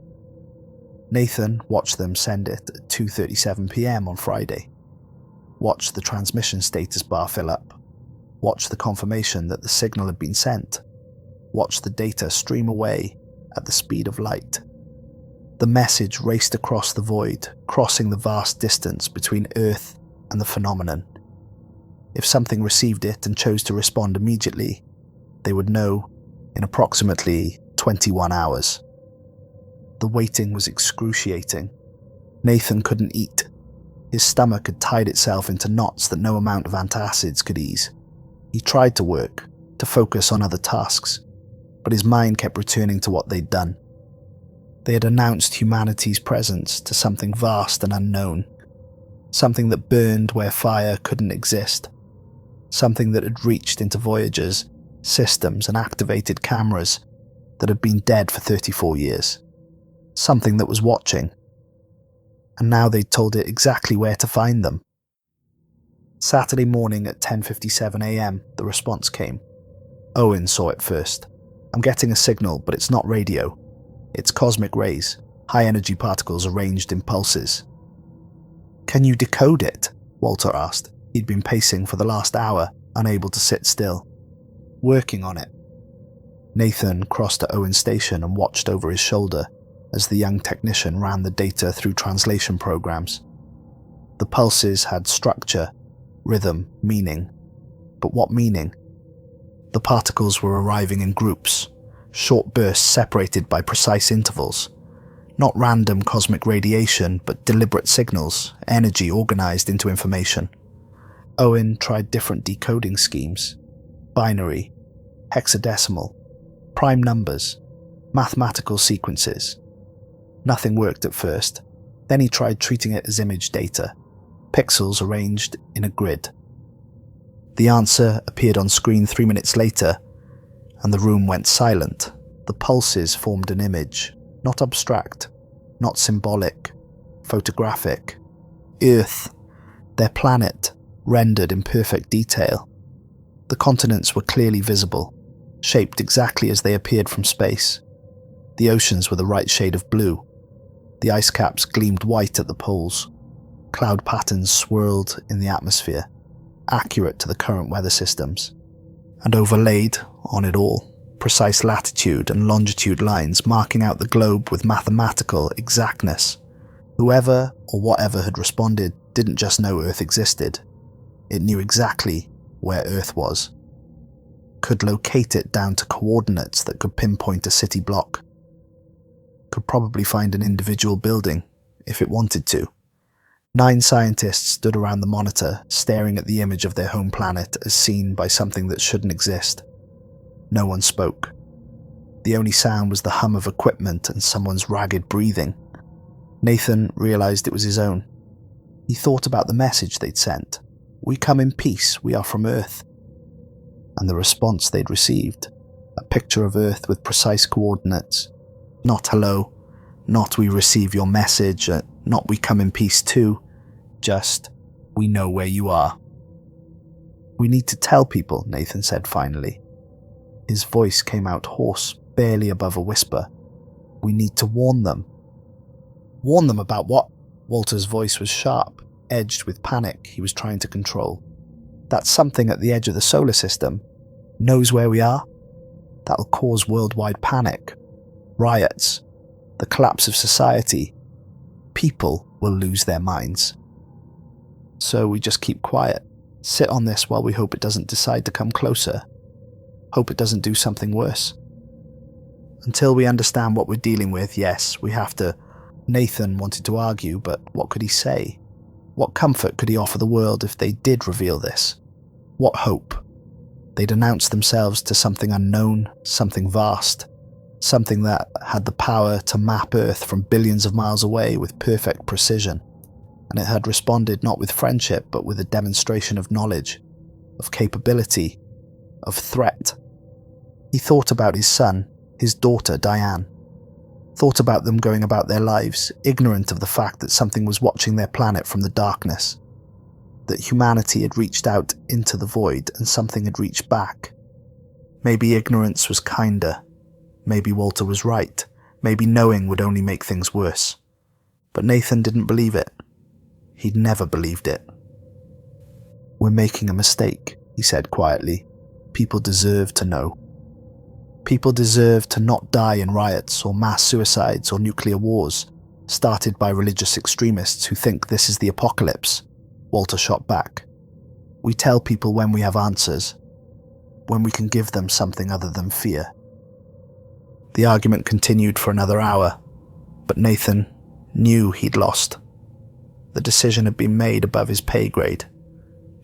Nathan watched them send it at 2:37 p.m. on Friday. Watched the transmission status bar fill up. Watched the confirmation that the signal had been sent. Watched the data stream away at the speed of light. The message raced across the void, crossing the vast distance between Earth and the phenomenon. If something received it and chose to respond immediately, they would know in approximately 21 hours. The waiting was excruciating. Nathan couldn't eat. His stomach had tied itself into knots that no amount of antacids could ease. He tried to work, to focus on other tasks, but his mind kept returning to what they'd done. They had announced humanity's presence to something vast and unknown, something that burned where fire couldn't exist, something that had reached into Voyager's systems and activated cameras that had been dead for 34 years, something that was watching, and now they'd told it exactly where to find them. Saturday morning at 10:57 a.m, the response came. Owen saw it first. I'm getting a signal, but it's not radio. It's cosmic rays, high-energy particles arranged in pulses. Can you decode it? Walter asked. He'd been pacing for the last hour, unable to sit still. Working on it. Nathan crossed to Owen's station and watched over his shoulder as the young technician ran the data through translation programs. The pulses had structure, rhythm, meaning. But what meaning? The particles were arriving in groups, short bursts separated by precise intervals. Not random cosmic radiation, but deliberate signals, energy organized into information. Owen tried different decoding schemes. Binary, hexadecimal, prime numbers, mathematical sequences. Nothing worked at first. Then he tried treating it as image data, pixels arranged in a grid. The answer appeared on screen 3 minutes later, and the room went silent. The pulses formed an image, not abstract, not symbolic, photographic. Earth, their planet, rendered in perfect detail. The continents were clearly visible, shaped exactly as they appeared from space. The oceans were the right shade of blue. The ice caps gleamed white at the poles. Cloud patterns swirled in the atmosphere, accurate to the current weather systems. And overlaid on it all, precise latitude and longitude lines marking out the globe with mathematical exactness. Whoever or whatever had responded didn't just know Earth existed. It knew exactly where Earth was. Could locate it down to coordinates that could pinpoint a city block. Could probably find an individual building, if it wanted to. 9 scientists stood around the monitor, staring at the image of their home planet as seen by something that shouldn't exist. No one spoke. The only sound was the hum of equipment and someone's ragged breathing. Nathan realized it was his own. He thought about the message they'd sent. "We come in peace, we are from Earth." And the response they'd received, a picture of Earth with precise coordinates. Not hello, not we receive your message, not we come in peace too, just we know where you are. "We need to tell people," Nathan said finally. His voice came out hoarse, barely above a whisper. "We need to warn them." "Warn them about what?" Walter's voice was sharp, edged with panic he was trying to control. "That something at the edge of the solar system knows where we are? That'll cause worldwide panic. Riots. The collapse of society. People will lose their minds. So we just keep quiet, sit on this while we hope it doesn't decide to come closer. Hope it doesn't do something worse. Until we understand what we're dealing with, yes, we have to." Nathan wanted to argue, but what could he say? What comfort could he offer the world if they did reveal this? What hope? They'd announce themselves to something unknown, something vast, something that had the power to map Earth from billions of miles away with perfect precision. And it had responded not with friendship, but with a demonstration of knowledge, of capability, of threat. He thought about his son, his daughter Diane. Thought about them going about their lives, ignorant of the fact that something was watching their planet from the darkness. That humanity had reached out into the void and something had reached back. Maybe ignorance was kinder. Maybe Walter was right. Maybe knowing would only make things worse. But Nathan didn't believe it. He'd never believed it. "We're making a mistake," he said quietly. "People deserve to know. People deserve to not die in riots or mass suicides or nuclear wars, started by religious extremists who think this is the apocalypse." Walter shot back. "We tell people when we have answers, when we can give them something other than fear." The argument continued for another hour, but Nathan knew he'd lost. The decision had been made above his pay grade,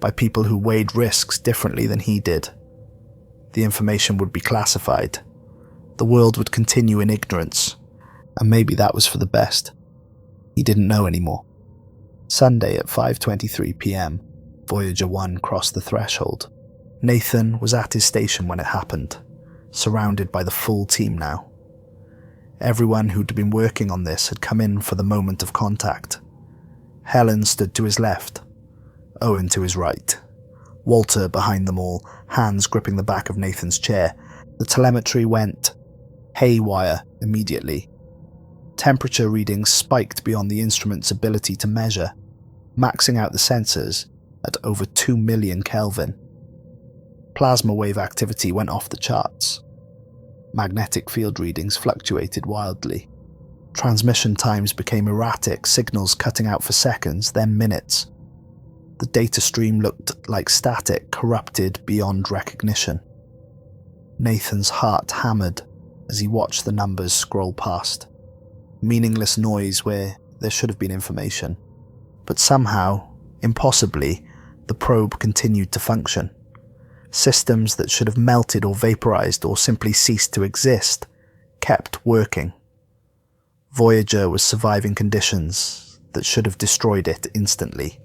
by people who weighed risks differently than he did. The information would be classified. The world would continue in ignorance, and maybe that was for the best. He didn't know anymore. Sunday at 5:23 p.m, Voyager 1 crossed the threshold. Nathan was at his station when it happened, surrounded by the full team now. Everyone who'd been working on this had come in for the moment of contact. Helen stood to his left, Owen to his right, Walter behind them all, hands gripping the back of Nathan's chair. The telemetry went haywire immediately. Temperature readings spiked beyond the instrument's ability to measure. Maxing out the sensors, at over 2 million Kelvin. Plasma wave activity went off the charts. Magnetic field readings fluctuated wildly. Transmission times became erratic, signals cutting out for seconds, then minutes. The data stream looked like static, corrupted beyond recognition. Nathan's heart hammered as he watched the numbers scroll past. Meaningless noise where there should have been information. But somehow, impossibly, the probe continued to function. Systems that should have melted or vaporized or simply ceased to exist kept working. Voyager was surviving conditions that should have destroyed it instantly.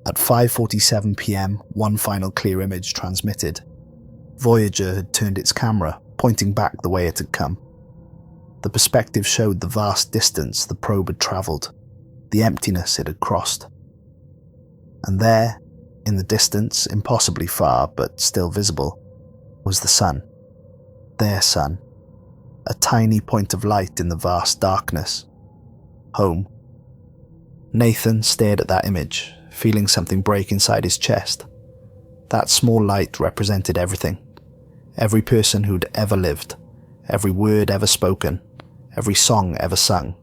At 5:47 p.m, one final clear image transmitted. Voyager had turned its camera, pointing back the way it had come. The perspective showed the vast distance the probe had travelled, the emptiness it had crossed. And there, in the distance, impossibly far but still visible, was the sun. Their sun. A tiny point of light in the vast darkness. Home. Nathan stared at that image, feeling something break inside his chest. That small light represented everything. Every person who'd ever lived. Every word ever spoken. Every song ever sung.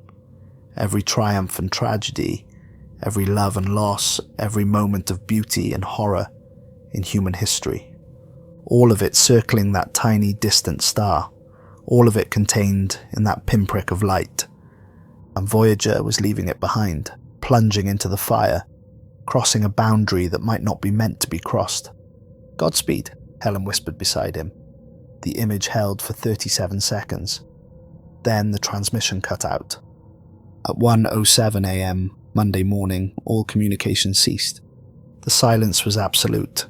Every triumph and tragedy. Every love and loss. Every moment of beauty and horror in human history. All of it circling that tiny distant star. All of it contained in that pinprick of light. And Voyager was leaving it behind, plunging into the fire, crossing a boundary that might not be meant to be crossed. "Godspeed," Helen whispered beside him. The image held for 37 seconds. Then the transmission cut out. At 1:07 a.m. Monday morning, all communication ceased. The silence was absolute.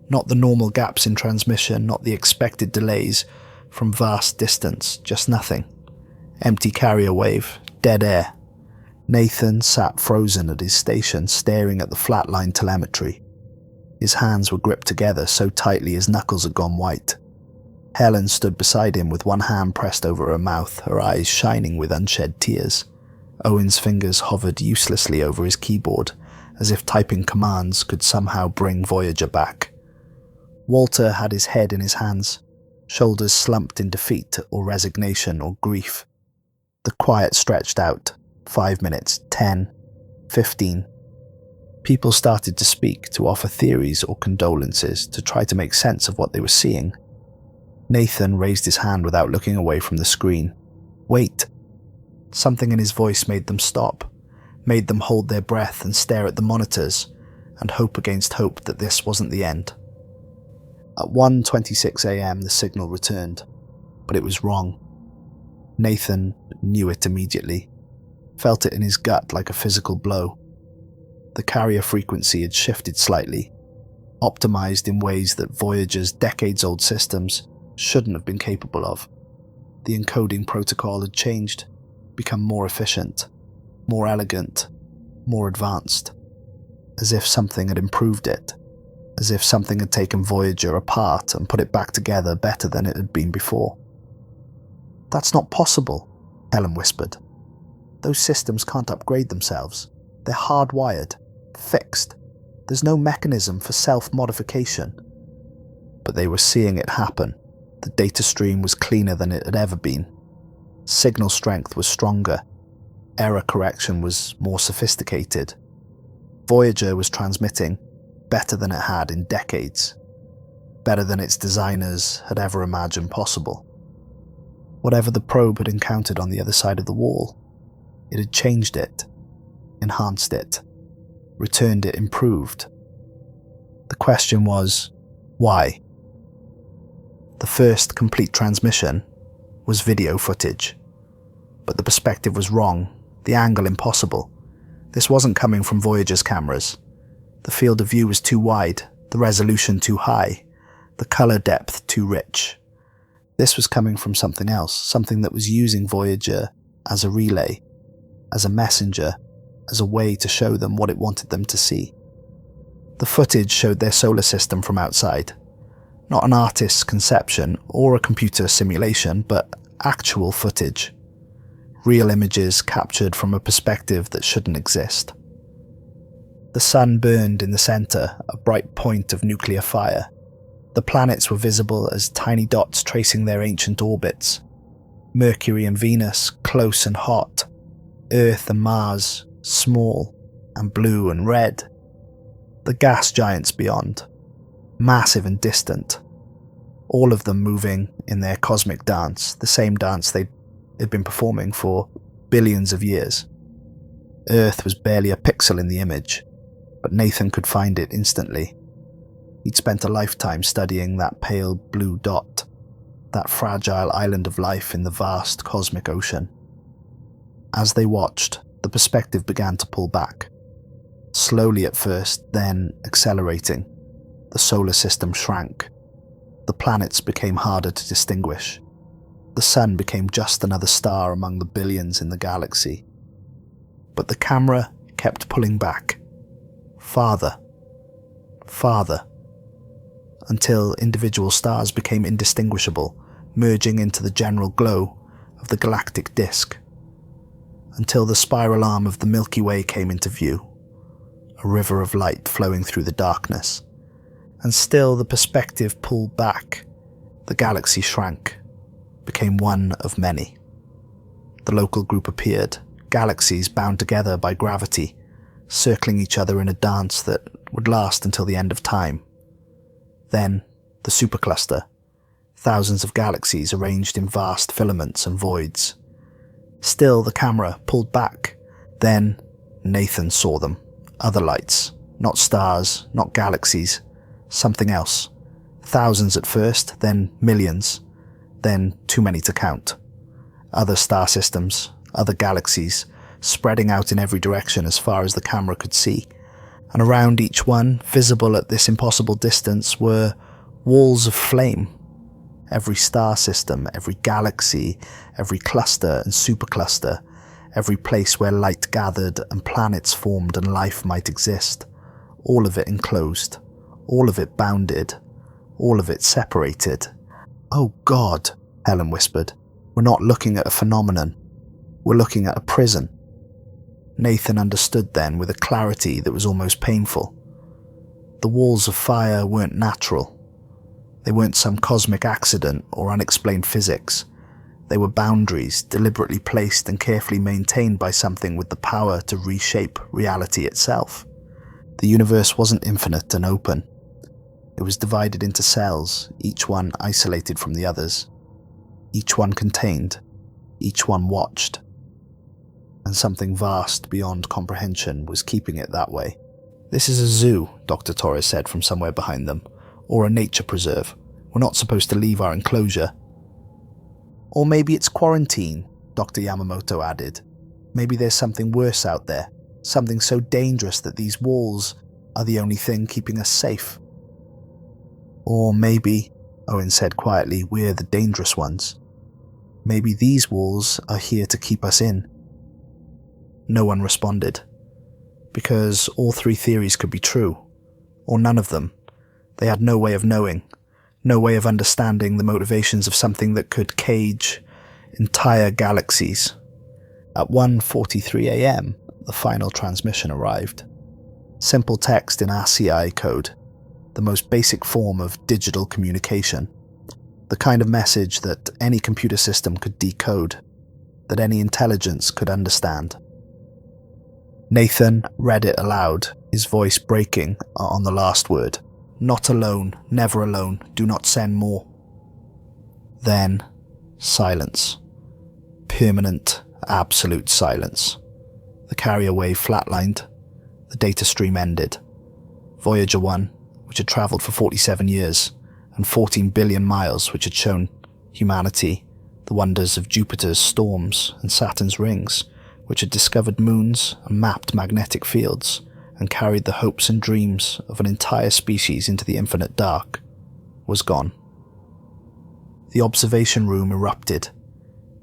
Not the normal gaps in transmission, not the expected delays from vast distance, just nothing. Empty carrier wave, dead air. Nathan sat frozen at his station, staring at the flatline telemetry. His hands were gripped together so tightly his knuckles had gone white. Helen stood beside him with one hand pressed over her mouth, her eyes shining with unshed tears. Owen's fingers hovered uselessly over his keyboard, as if typing commands could somehow bring Voyager back. Walter had his head in his hands, shoulders slumped in defeat or resignation or grief. The quiet stretched out. 5 minutes, 10, 15. People started to speak, to offer theories or condolences, to try to make sense of what they were seeing. Nathan raised his hand without looking away from the screen. "Wait." Something in his voice made them stop, made them hold their breath and stare at the monitors, and hope against hope that this wasn't the end. At 1:26 a.m. the signal returned, but it was wrong. Nathan knew it immediately, felt it in his gut like a physical blow. The carrier frequency had shifted slightly, optimized in ways that Voyager's decades-old systems shouldn't have been capable of. The encoding protocol had changed, become more efficient, more elegant, more advanced, as if something had improved it, as if something had taken Voyager apart and put it back together better than it had been before. "That's not possible," Helen whispered. "Those systems can't upgrade themselves. They're hardwired, fixed. There's no mechanism for self-modification." But they were seeing it happen. The data stream was cleaner than it had ever been. Signal strength was stronger. Error correction was more sophisticated. Voyager was transmitting better than it had in decades. Better than its designers had ever imagined possible. Whatever the probe had encountered on the other side of the wall, it had changed it, enhanced it, returned it improved. The question was, why? The first complete transmission was video footage. But the perspective was wrong, the angle impossible. This wasn't coming from Voyager's cameras. The field of view was too wide, the resolution too high, the color depth too rich. This was coming from something else, something that was using Voyager as a relay, as a messenger, as a way to show them what it wanted them to see. The footage showed their solar system from outside. Not an artist's conception or a computer simulation, but actual footage. Real images captured from a perspective that shouldn't exist. The sun burned in the center, a bright point of nuclear fire. The planets were visible as tiny dots tracing their ancient orbits. Mercury and Venus, close and hot. Earth and Mars, small and blue and red. The gas giants beyond, massive and distant. All of them moving in their cosmic dance, the same dance they'd been performing for billions of years. Earth was barely a pixel in the image, but Nathan could find it instantly. He'd spent a lifetime studying that pale blue dot, that fragile island of life in the vast cosmic ocean. As they watched, the perspective began to pull back. Slowly at first, then accelerating. The solar system shrank. The planets became harder to distinguish. The sun became just another star among the billions in the galaxy. But the camera kept pulling back. Farther. Farther. Until individual stars became indistinguishable, merging into the general glow of the galactic disk. Until the spiral arm of the Milky Way came into view, a river of light flowing through the darkness. And still the perspective pulled back. The galaxy shrank, became one of many. The local group appeared, galaxies bound together by gravity, circling each other in a dance that would last until the end of time. Then, the supercluster, thousands of galaxies arranged in vast filaments and voids. Still the camera pulled back. Then, Nathan saw them. Other lights, not stars, not galaxies, something else. Thousands at first, then millions, then too many to count. Other star systems, other galaxies, spreading out in every direction as far as the camera could see. And around each one, visible at this impossible distance, were walls of flame. Every star system, every galaxy, every cluster and supercluster, every place where light gathered and planets formed and life might exist. All of it enclosed, all of it bounded, all of it separated. "Oh God," Helen whispered. "We're not looking at a phenomenon. We're looking at a prison." Nathan understood then with a clarity that was almost painful. The walls of fire weren't natural. They weren't some cosmic accident or unexplained physics. They were boundaries deliberately placed and carefully maintained by something with the power to reshape reality itself. The universe wasn't infinite and open. It was divided into cells, each one isolated from the others. Each one contained, each one watched. And something vast beyond comprehension was keeping it that way. "This is a zoo," Dr. Torres said from somewhere behind them, "or a nature preserve. We're not supposed to leave our enclosure." "Or maybe it's quarantine," Dr. Yamamoto added. "Maybe there's something worse out there, something so dangerous that these walls are the only thing keeping us safe." "Or maybe," Owen said quietly, "we're the dangerous ones. Maybe these walls are here to keep us in." No one responded, because all three theories could be true, or none of them. They had no way of knowing, no way of understanding the motivations of something that could cage entire galaxies. At 1:43 a.m., the final transmission arrived. Simple text in RCI code, the most basic form of digital communication. The kind of message that any computer system could decode, that any intelligence could understand. Nathan read it aloud, his voice breaking on the last word. "Not alone, never alone, do not send more." Then, silence. Permanent, absolute silence. The carrier wave flatlined. The data stream ended. Voyager 1, which had travelled for 47 years, and 14 billion miles, which had shown humanity the wonders of Jupiter's storms and Saturn's rings, which had discovered moons and mapped magnetic fields, and carried the hopes and dreams of an entire species into the infinite dark, was gone. The observation room erupted.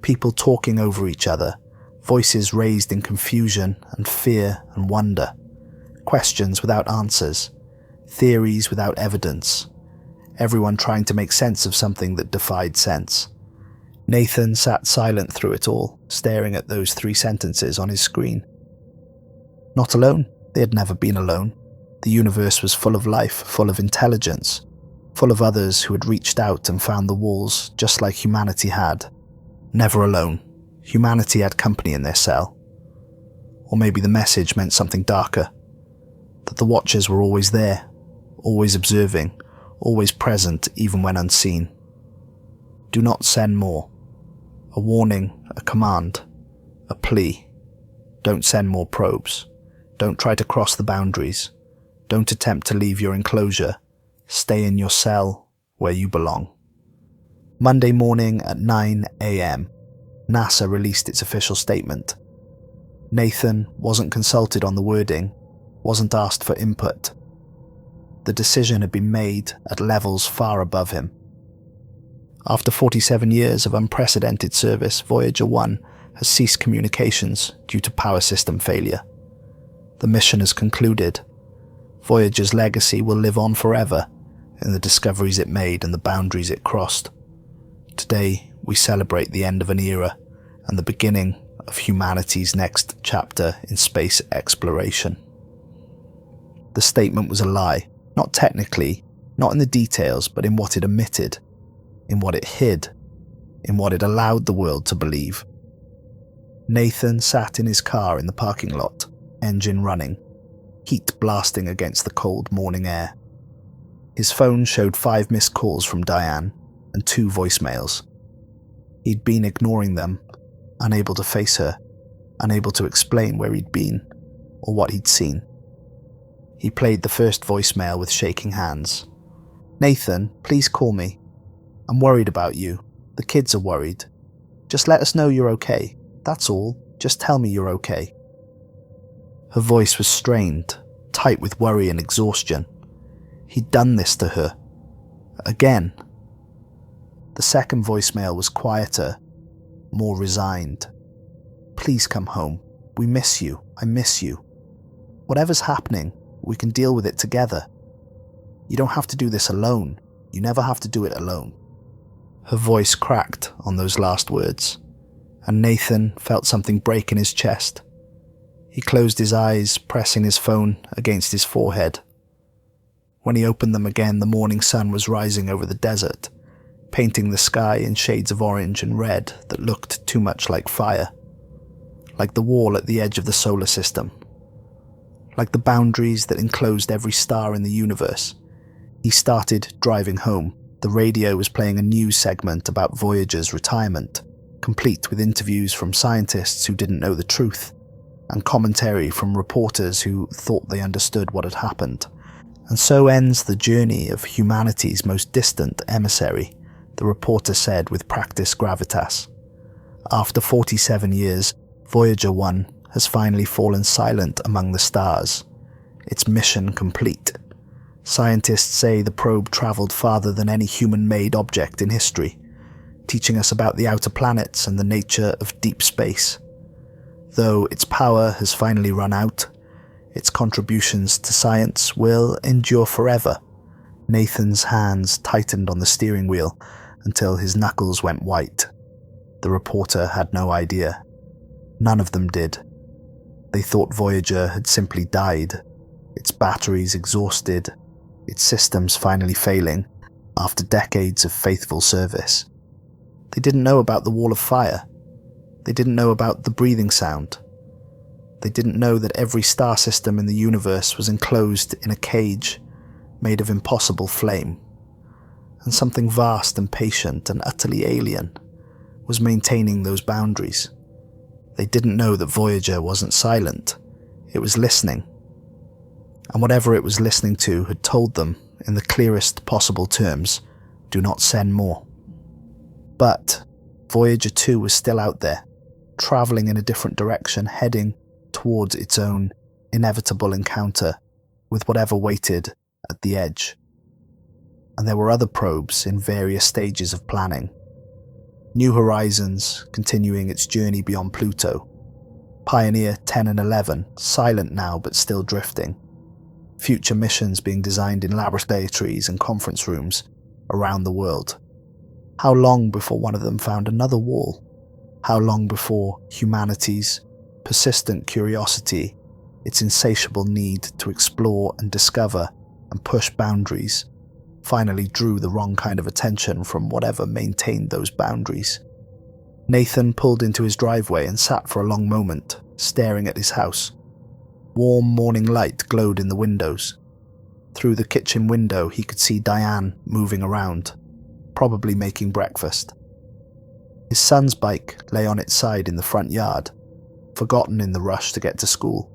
People talking over each other, voices raised in confusion and fear and wonder, questions without answers, theories without evidence, everyone trying to make sense of something that defied sense. Nathan sat silent through it all, staring at those 3 sentences on his screen. "Not alone," They had never been alone. The universe was full of life, full of intelligence, full of others who had reached out and found the walls just like humanity had. Never alone. Humanity had company in their cell. Or maybe the message meant something darker. That the Watchers were always there, always observing, always present even when unseen. Do not send more. A warning, a command, a plea. Don't send more probes. Don't try to cross the boundaries. Don't attempt to leave your enclosure. Stay in your cell where you belong. Monday morning at 9 a.m., NASA released its official statement. Nathan wasn't consulted on the wording, wasn't asked for input. The decision had been made at levels far above him. After 47 years of unprecedented service, Voyager 1 has ceased communications due to power system failure. The mission has concluded. Voyager's legacy will live on forever in the discoveries it made and the boundaries it crossed. Today, we celebrate the end of an era and the beginning of humanity's next chapter in space exploration. The statement was a lie, not technically, not in the details, but in what it omitted, in what it hid, in what it allowed the world to believe. Nathan sat in his car in the parking lot, engine running, heat blasting against the cold morning air. His phone showed 5 missed calls from Diane and 2 voicemails. He'd been ignoring them, unable to face her, unable to explain where he'd been or what he'd seen. He played the first voicemail with shaking hands. "Nathan, please call me. I'm worried about you. The kids are worried. Just let us know you're okay. That's all. Just tell me you're okay." Her voice was strained, tight with worry and exhaustion. He'd done this to her. Again. The second voicemail was quieter, more resigned. "Please come home. We miss you. I miss you. Whatever's happening, we can deal with it together. You don't have to do this alone. You never have to do it alone." Her voice cracked on those last words, and Nathan felt something break in his chest. He closed his eyes, pressing his phone against his forehead. When he opened them again, the morning sun was rising over the desert, painting the sky in shades of orange and red that looked too much like fire. Like the wall at the edge of the solar system. Like the boundaries that enclosed every star in the universe. He started driving home. The radio was playing a news segment about Voyager's retirement, complete with interviews from scientists who didn't know the truth, and commentary from reporters who thought they understood what had happened. And so ends the journey of humanity's most distant emissary, the reporter said with practiced gravitas. After 47 years, Voyager 1 has finally fallen silent among the stars, its mission complete. Scientists say the probe travelled farther than any human-made object in history, teaching us about the outer planets and the nature of deep space. Though its power has finally run out, its contributions to science will endure forever. Nathan's hands tightened on the steering wheel until his knuckles went white. The reporter had no idea. None of them did. They thought Voyager had simply died, its batteries exhausted, its systems finally failing after decades of faithful service. They didn't know about the wall of fire. They didn't know about the breathing sound. They didn't know that every star system in the universe was enclosed in a cage made of impossible flame, and something vast and patient and utterly alien was maintaining those boundaries. They didn't know that Voyager wasn't silent, it was listening. And whatever it was listening to had told them, in the clearest possible terms, do not send more. But Voyager 2 was still out there, travelling in a different direction, heading towards its own inevitable encounter with whatever waited at the edge. And there were other probes in various stages of planning. New Horizons continuing its journey beyond Pluto. Pioneer 10 and 11, silent now but still drifting. Future missions being designed in laboratories and conference rooms around the world. How long before one of them found another wall? How long before humanity's persistent curiosity its insatiable need to explore and discover and push boundaries, finally drew the wrong kind of attention from whatever maintained those boundaries. Nathan pulled into his driveway and sat for a long moment, staring at his house. Warm morning light glowed in the windows. Through the kitchen window he could see Diane moving around, probably making breakfast. His son's bike lay on its side in the front yard, forgotten in the rush to get to school.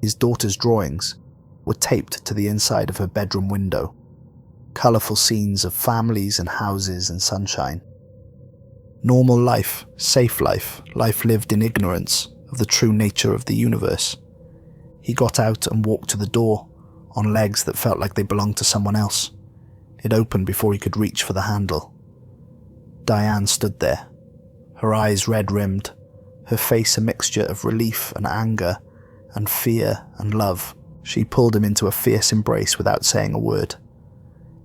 His daughter's drawings were taped to the inside of her bedroom window, colourful scenes of families and houses and sunshine. Normal life, safe life, life lived in ignorance of the true nature of the universe. He got out and walked to the door, on legs that felt like they belonged to someone else. It opened before he could reach for the handle. Diane stood there, her eyes red-rimmed, her face a mixture of relief and anger and fear and love. She pulled him into a fierce embrace without saying a word.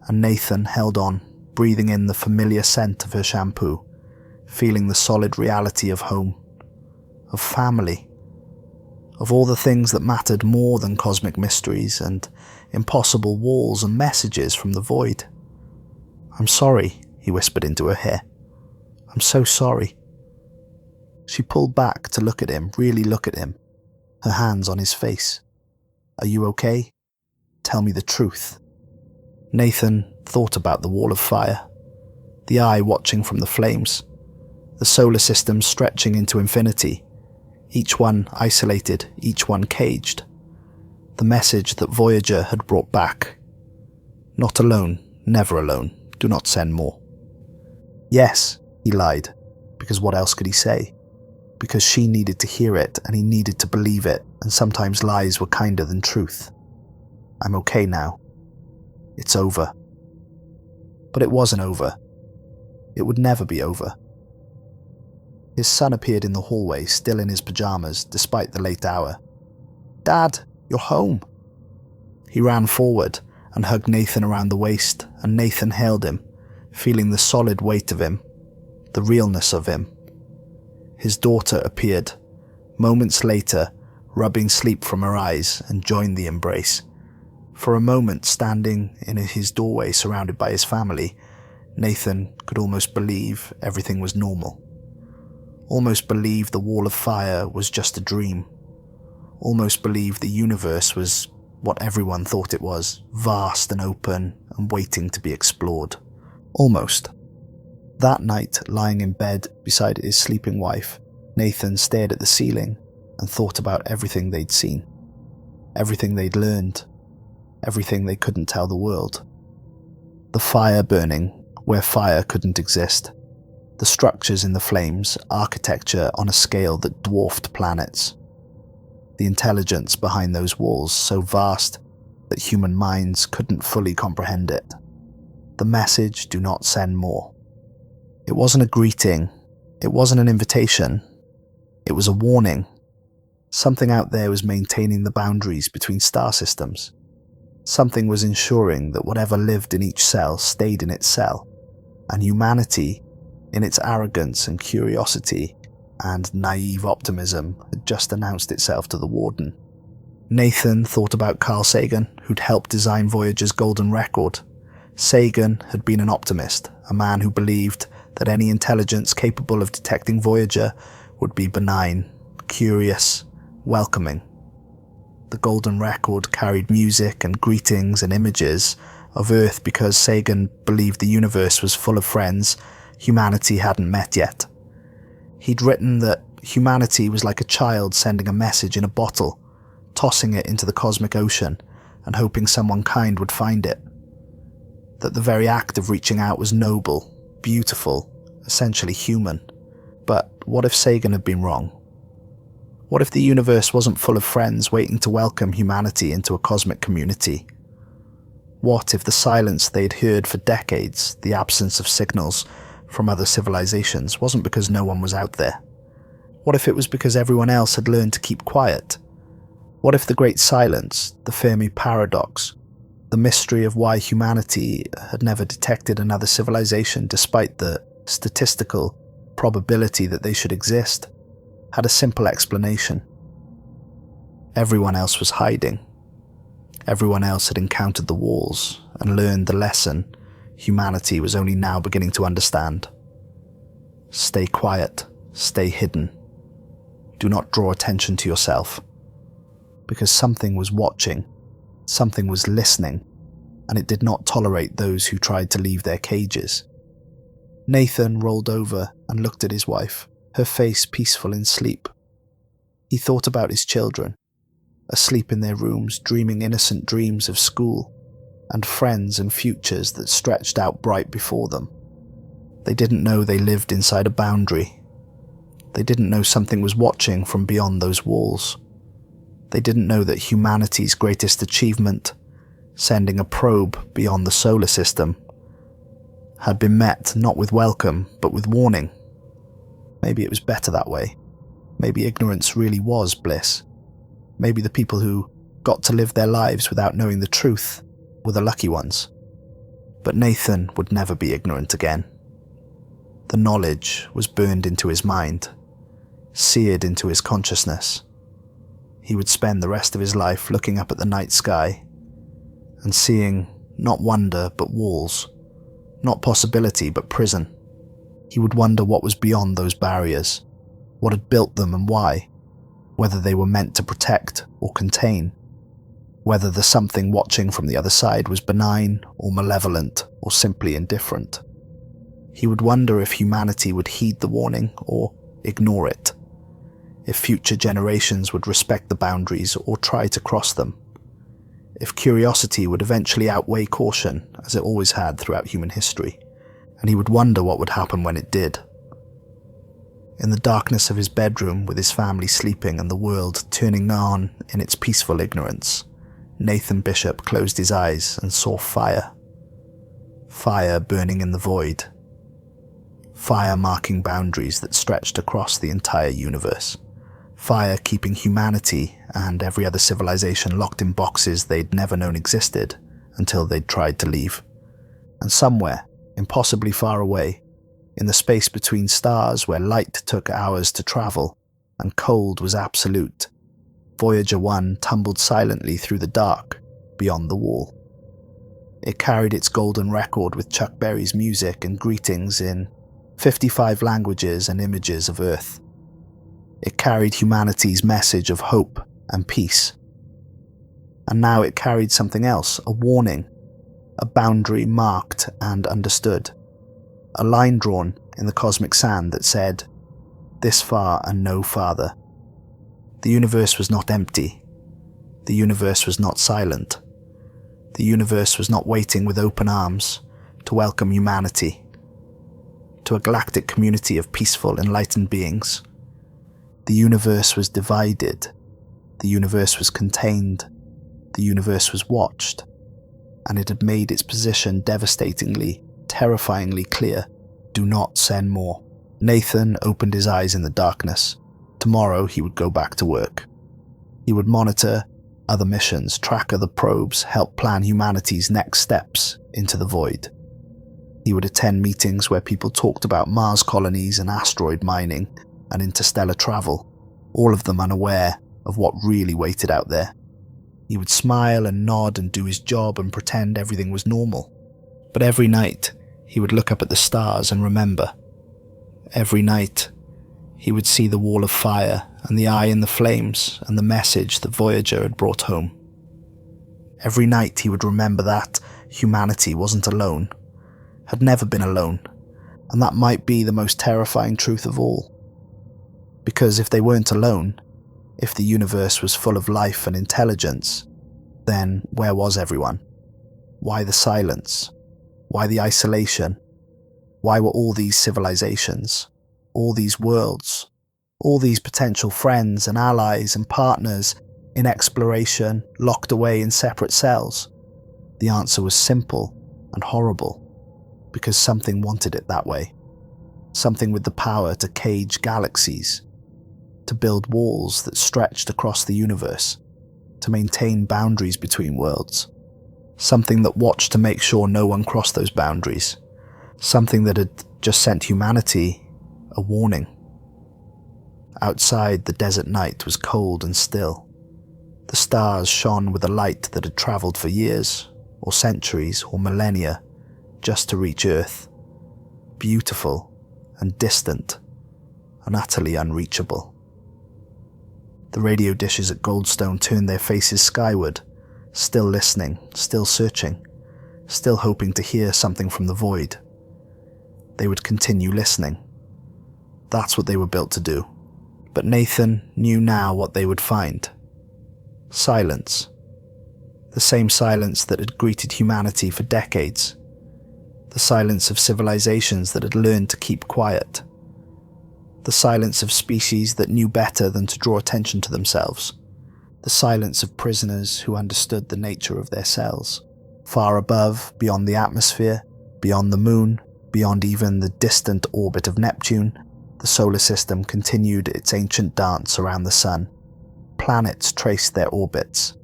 And Nathan held on, breathing in the familiar scent of her shampoo, feeling the solid reality of home, of family, of all the things that mattered more than cosmic mysteries and impossible walls and messages from the void. "I'm sorry," he whispered into her hair. "I'm so sorry." She pulled back to look at him, really look at him, her hands on his face. "Are you okay? Tell me the truth." Nathan thought about the wall of fire, the eye watching from the flames, the solar system stretching into infinity, each one isolated, each one caged. The message that Voyager had brought back. Not alone, never alone, do not send more. Yes, he lied, because what else could he say? Because she needed to hear it and he needed to believe it, and sometimes lies were kinder than truth. "I'm okay now. It's over." But it wasn't over. It would never be over. His son appeared in the hallway, still in his pajamas, despite the late hour. "Dad, you're home." He ran forward and hugged Nathan around the waist, and Nathan held him, feeling the solid weight of him, the realness of him. His daughter appeared, moments later, rubbing sleep from her eyes, and joined the embrace. For a moment, standing in his doorway surrounded by his family, Nathan could almost believe everything was normal. Almost believe the wall of fire was just a dream. Almost believe the universe was what everyone thought it was, vast and open and waiting to be explored. Almost. That night, lying in bed beside his sleeping wife, Nathan stared at the ceiling and thought about everything they'd seen, everything they'd learned, everything they couldn't tell the world. The fire burning where fire couldn't exist. The structures in the flames, architecture on a scale that dwarfed planets. The intelligence behind those walls so vast that human minds couldn't fully comprehend it. The message, "Do not send more." It wasn't a greeting. It wasn't an invitation. It was a warning. Something out there was maintaining the boundaries between star systems. Something was ensuring that whatever lived in each cell stayed in its cell, and humanity, in its arrogance and curiosity and naive optimism, had just announced itself to the Warden. Nathan thought about Carl Sagan, who'd helped design Voyager's golden record. Sagan had been an optimist, a man who believed that any intelligence capable of detecting Voyager would be benign, curious, welcoming. The golden record carried music and greetings and images of Earth because Sagan believed the universe was full of friends humanity hadn't met yet. He'd written that humanity was like a child sending a message in a bottle, tossing it into the cosmic ocean and hoping someone kind would find it. That the very act of reaching out was noble, beautiful, essentially human. But what if Sagan had been wrong? What if the universe wasn't full of friends waiting to welcome humanity into a cosmic community? What if the silence they'd heard for decades, the absence of signals from other civilizations, wasn't because no one was out there? What if it was because everyone else had learned to keep quiet? What if the great silence, the Fermi paradox, the mystery of why humanity had never detected another civilization despite the statistical probability that they should exist, had a simple explanation? Everyone else was hiding. Everyone else had encountered the walls and learned the lesson humanity was only now beginning to understand. Stay quiet, stay hidden. Do not draw attention to yourself. Because something was watching, something was listening, and it did not tolerate those who tried to leave their cages. Nathan rolled over and looked at his wife, her face peaceful in sleep. He thought about his children, asleep in their rooms, dreaming innocent dreams of school, and friends and futures that stretched out bright before them. They didn't know they lived inside a boundary. They didn't know something was watching from beyond those walls. They didn't know that humanity's greatest achievement, sending a probe beyond the solar system, had been met not with welcome, but with warning. Maybe it was better that way. Maybe ignorance really was bliss. Maybe the people who got to live their lives without knowing the truth were the lucky ones. But Nathan would never be ignorant again. The knowledge was burned into his mind, seared into his consciousness. He would spend the rest of his life looking up at the night sky and seeing not wonder but walls, not possibility but prison. He would wonder what was beyond those barriers, what had built them and why, whether they were meant to protect or contain, whether the something watching from the other side was benign or malevolent or simply indifferent. He would wonder if humanity would heed the warning or ignore it, if future generations would respect the boundaries or try to cross them, if curiosity would eventually outweigh caution, as it always had throughout human history, and he would wonder what would happen when it did. In the darkness of his bedroom, with his family sleeping and the world turning on in its peaceful ignorance, Nathan Bishop closed his eyes and saw fire. Fire burning in the void. Fire marking boundaries that stretched across the entire universe. Fire keeping humanity and every other civilization locked in boxes they'd never known existed until they'd tried to leave. And somewhere, impossibly far away, in the space between stars where light took hours to travel and cold was absolute, Voyager 1 tumbled silently through the dark beyond the wall. It carried its golden record with Chuck Berry's music and greetings in 55 languages and images of Earth. It carried humanity's message of hope and peace. And now it carried something else, a warning, a boundary marked and understood. A line drawn in the cosmic sand that said, "This far and no farther." The universe was not empty. The universe was not silent. The universe was not waiting with open arms to welcome humanity, to a galactic community of peaceful, enlightened beings. The universe was divided. The universe was contained. The universe was watched. And it had made its position devastatingly, terrifyingly clear. Do not send more. Nathan opened his eyes in the darkness. Tomorrow he would go back to work. He would monitor other missions, track other probes, help plan humanity's next steps into the void. He would attend meetings where people talked about Mars colonies and asteroid mining and interstellar travel, all of them unaware of what really waited out there. He would smile and nod and do his job and pretend everything was normal. But every night, he would look up at the stars and remember. Every night, he would see the wall of fire and the eye in the flames and the message that Voyager had brought home. Every night he would remember that humanity wasn't alone, had never been alone, and that might be the most terrifying truth of all. Because if they weren't alone, if the universe was full of life and intelligence, then where was everyone? Why the silence? Why the isolation? Why were all these civilizations, all these worlds, all these potential friends and allies and partners in exploration, locked away in separate cells? The answer was simple and horrible, because something wanted it that way. Something with the power to cage galaxies, to build walls that stretched across the universe, to maintain boundaries between worlds. Something that watched to make sure no one crossed those boundaries. Something that had just sent humanity a warning. Outside, the desert night was cold and still. The stars shone with a light that had travelled for years, or centuries, or millennia, just to reach Earth. Beautiful and distant and utterly unreachable. The radio dishes at Goldstone turned their faces skyward, still listening, still searching, still hoping to hear something from the void. They would continue listening. That's what they were built to do. But Nathan knew now what they would find. Silence. The same silence that had greeted humanity for decades. The silence of civilizations that had learned to keep quiet. The silence of species that knew better than to draw attention to themselves. The silence of prisoners who understood the nature of their cells. Far above, beyond the atmosphere, beyond the moon, beyond even the distant orbit of Neptune, the solar system continued its ancient dance around the sun. Planets traced their orbits.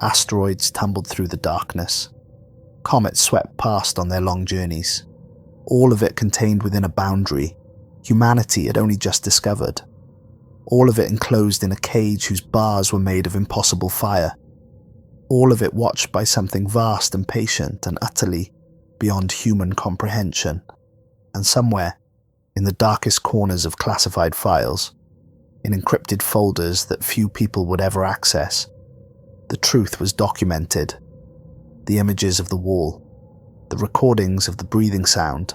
Asteroids tumbled through the darkness. Comets swept past on their long journeys. All of it contained within a boundary humanity had only just discovered. All of it enclosed in a cage whose bars were made of impossible fire. All of it watched by something vast and patient and utterly beyond human comprehension. And somewhere, in the darkest corners of classified files, in encrypted folders that few people would ever access, the truth was documented. The images of the wall, the recordings of the breathing sound,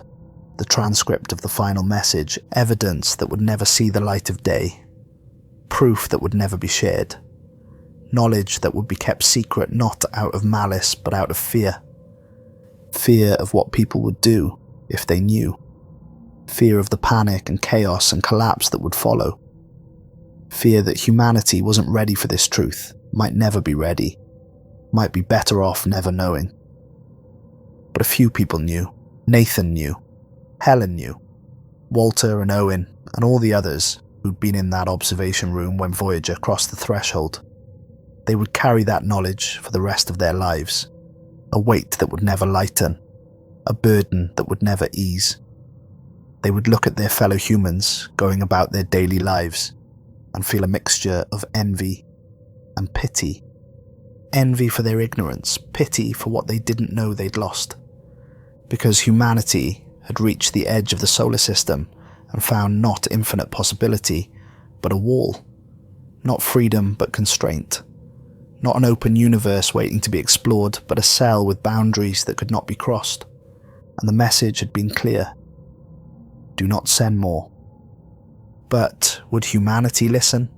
the transcript of the final message, evidence that would never see the light of day, proof that would never be shared, knowledge that would be kept secret not out of malice but out of fear. Fear of what people would do if they knew. Fear of the panic and chaos and collapse that would follow. Fear that humanity wasn't ready for this truth, might never be ready, might be better off never knowing. But a few people knew. Nathan knew. Helen knew. Walter and Owen and all the others who'd been in that observation room when Voyager crossed the threshold. They would carry that knowledge for the rest of their lives. A weight that would never lighten. A burden that would never ease. They would look at their fellow humans going about their daily lives and feel a mixture of envy and pity. Envy for their ignorance, pity for what they didn't know they'd lost. Because humanity had reached the edge of the solar system and found not infinite possibility, but a wall. Not freedom, but constraint. Not an open universe waiting to be explored, but a cell with boundaries that could not be crossed. And the message had been clear. Do not send more. But would humanity listen?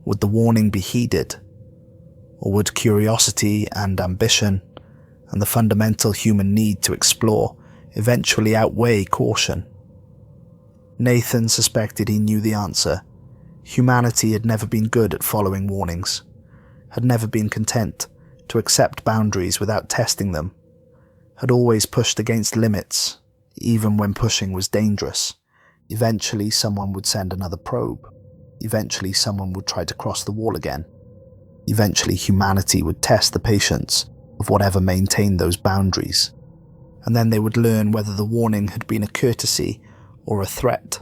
Would the warning be heeded? Or would curiosity and ambition and the fundamental human need to explore eventually outweigh caution? Nathan suspected he knew the answer. Humanity had never been good at following warnings, had never been content to accept boundaries without testing them, had always pushed against limits, even when pushing was dangerous. Eventually someone would send another probe. Eventually someone would try to cross the wall again. Eventually humanity would test the patience of whatever maintained those boundaries. And then they would learn whether the warning had been a courtesy or a threat,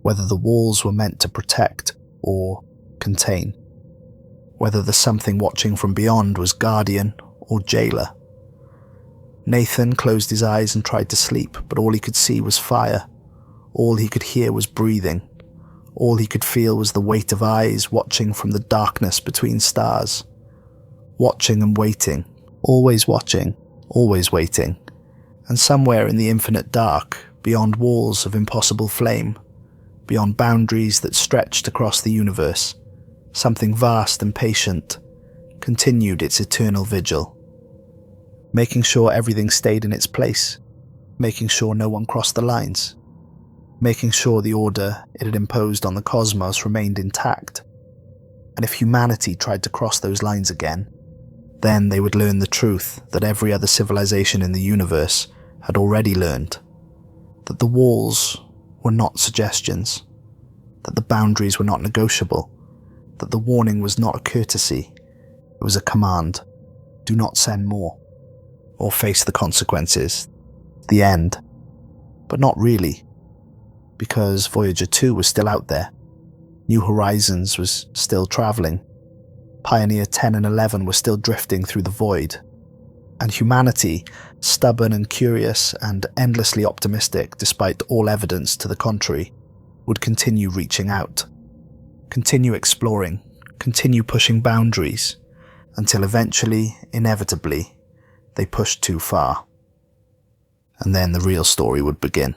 whether the walls were meant to protect or contain, whether the something watching from beyond was guardian or jailer. Nathan closed his eyes and tried to sleep, but all he could see was fire. All he could hear was breathing. All he could feel was the weight of eyes watching from the darkness between stars. Watching and waiting, always watching, always waiting. And somewhere in the infinite dark, beyond walls of impossible flame, beyond boundaries that stretched across the universe, something vast and patient continued its eternal vigil. Making sure everything stayed in its place, making sure no one crossed the lines, making sure the order it had imposed on the cosmos remained intact. And if humanity tried to cross those lines again, then they would learn the truth that every other civilization in the universe had already learned, that the walls were not suggestions, that the boundaries were not negotiable, that the warning was not a courtesy, it was a command. Do not send more, or face the consequences, the end. But not really, because Voyager 2 was still out there. New Horizons was still travelling. Pioneer 10 and 11 were still drifting through the void, and humanity, stubborn and curious and endlessly optimistic despite all evidence to the contrary, would continue reaching out, continue exploring, continue pushing boundaries, until eventually, inevitably, they pushed too far. And then the real story would begin.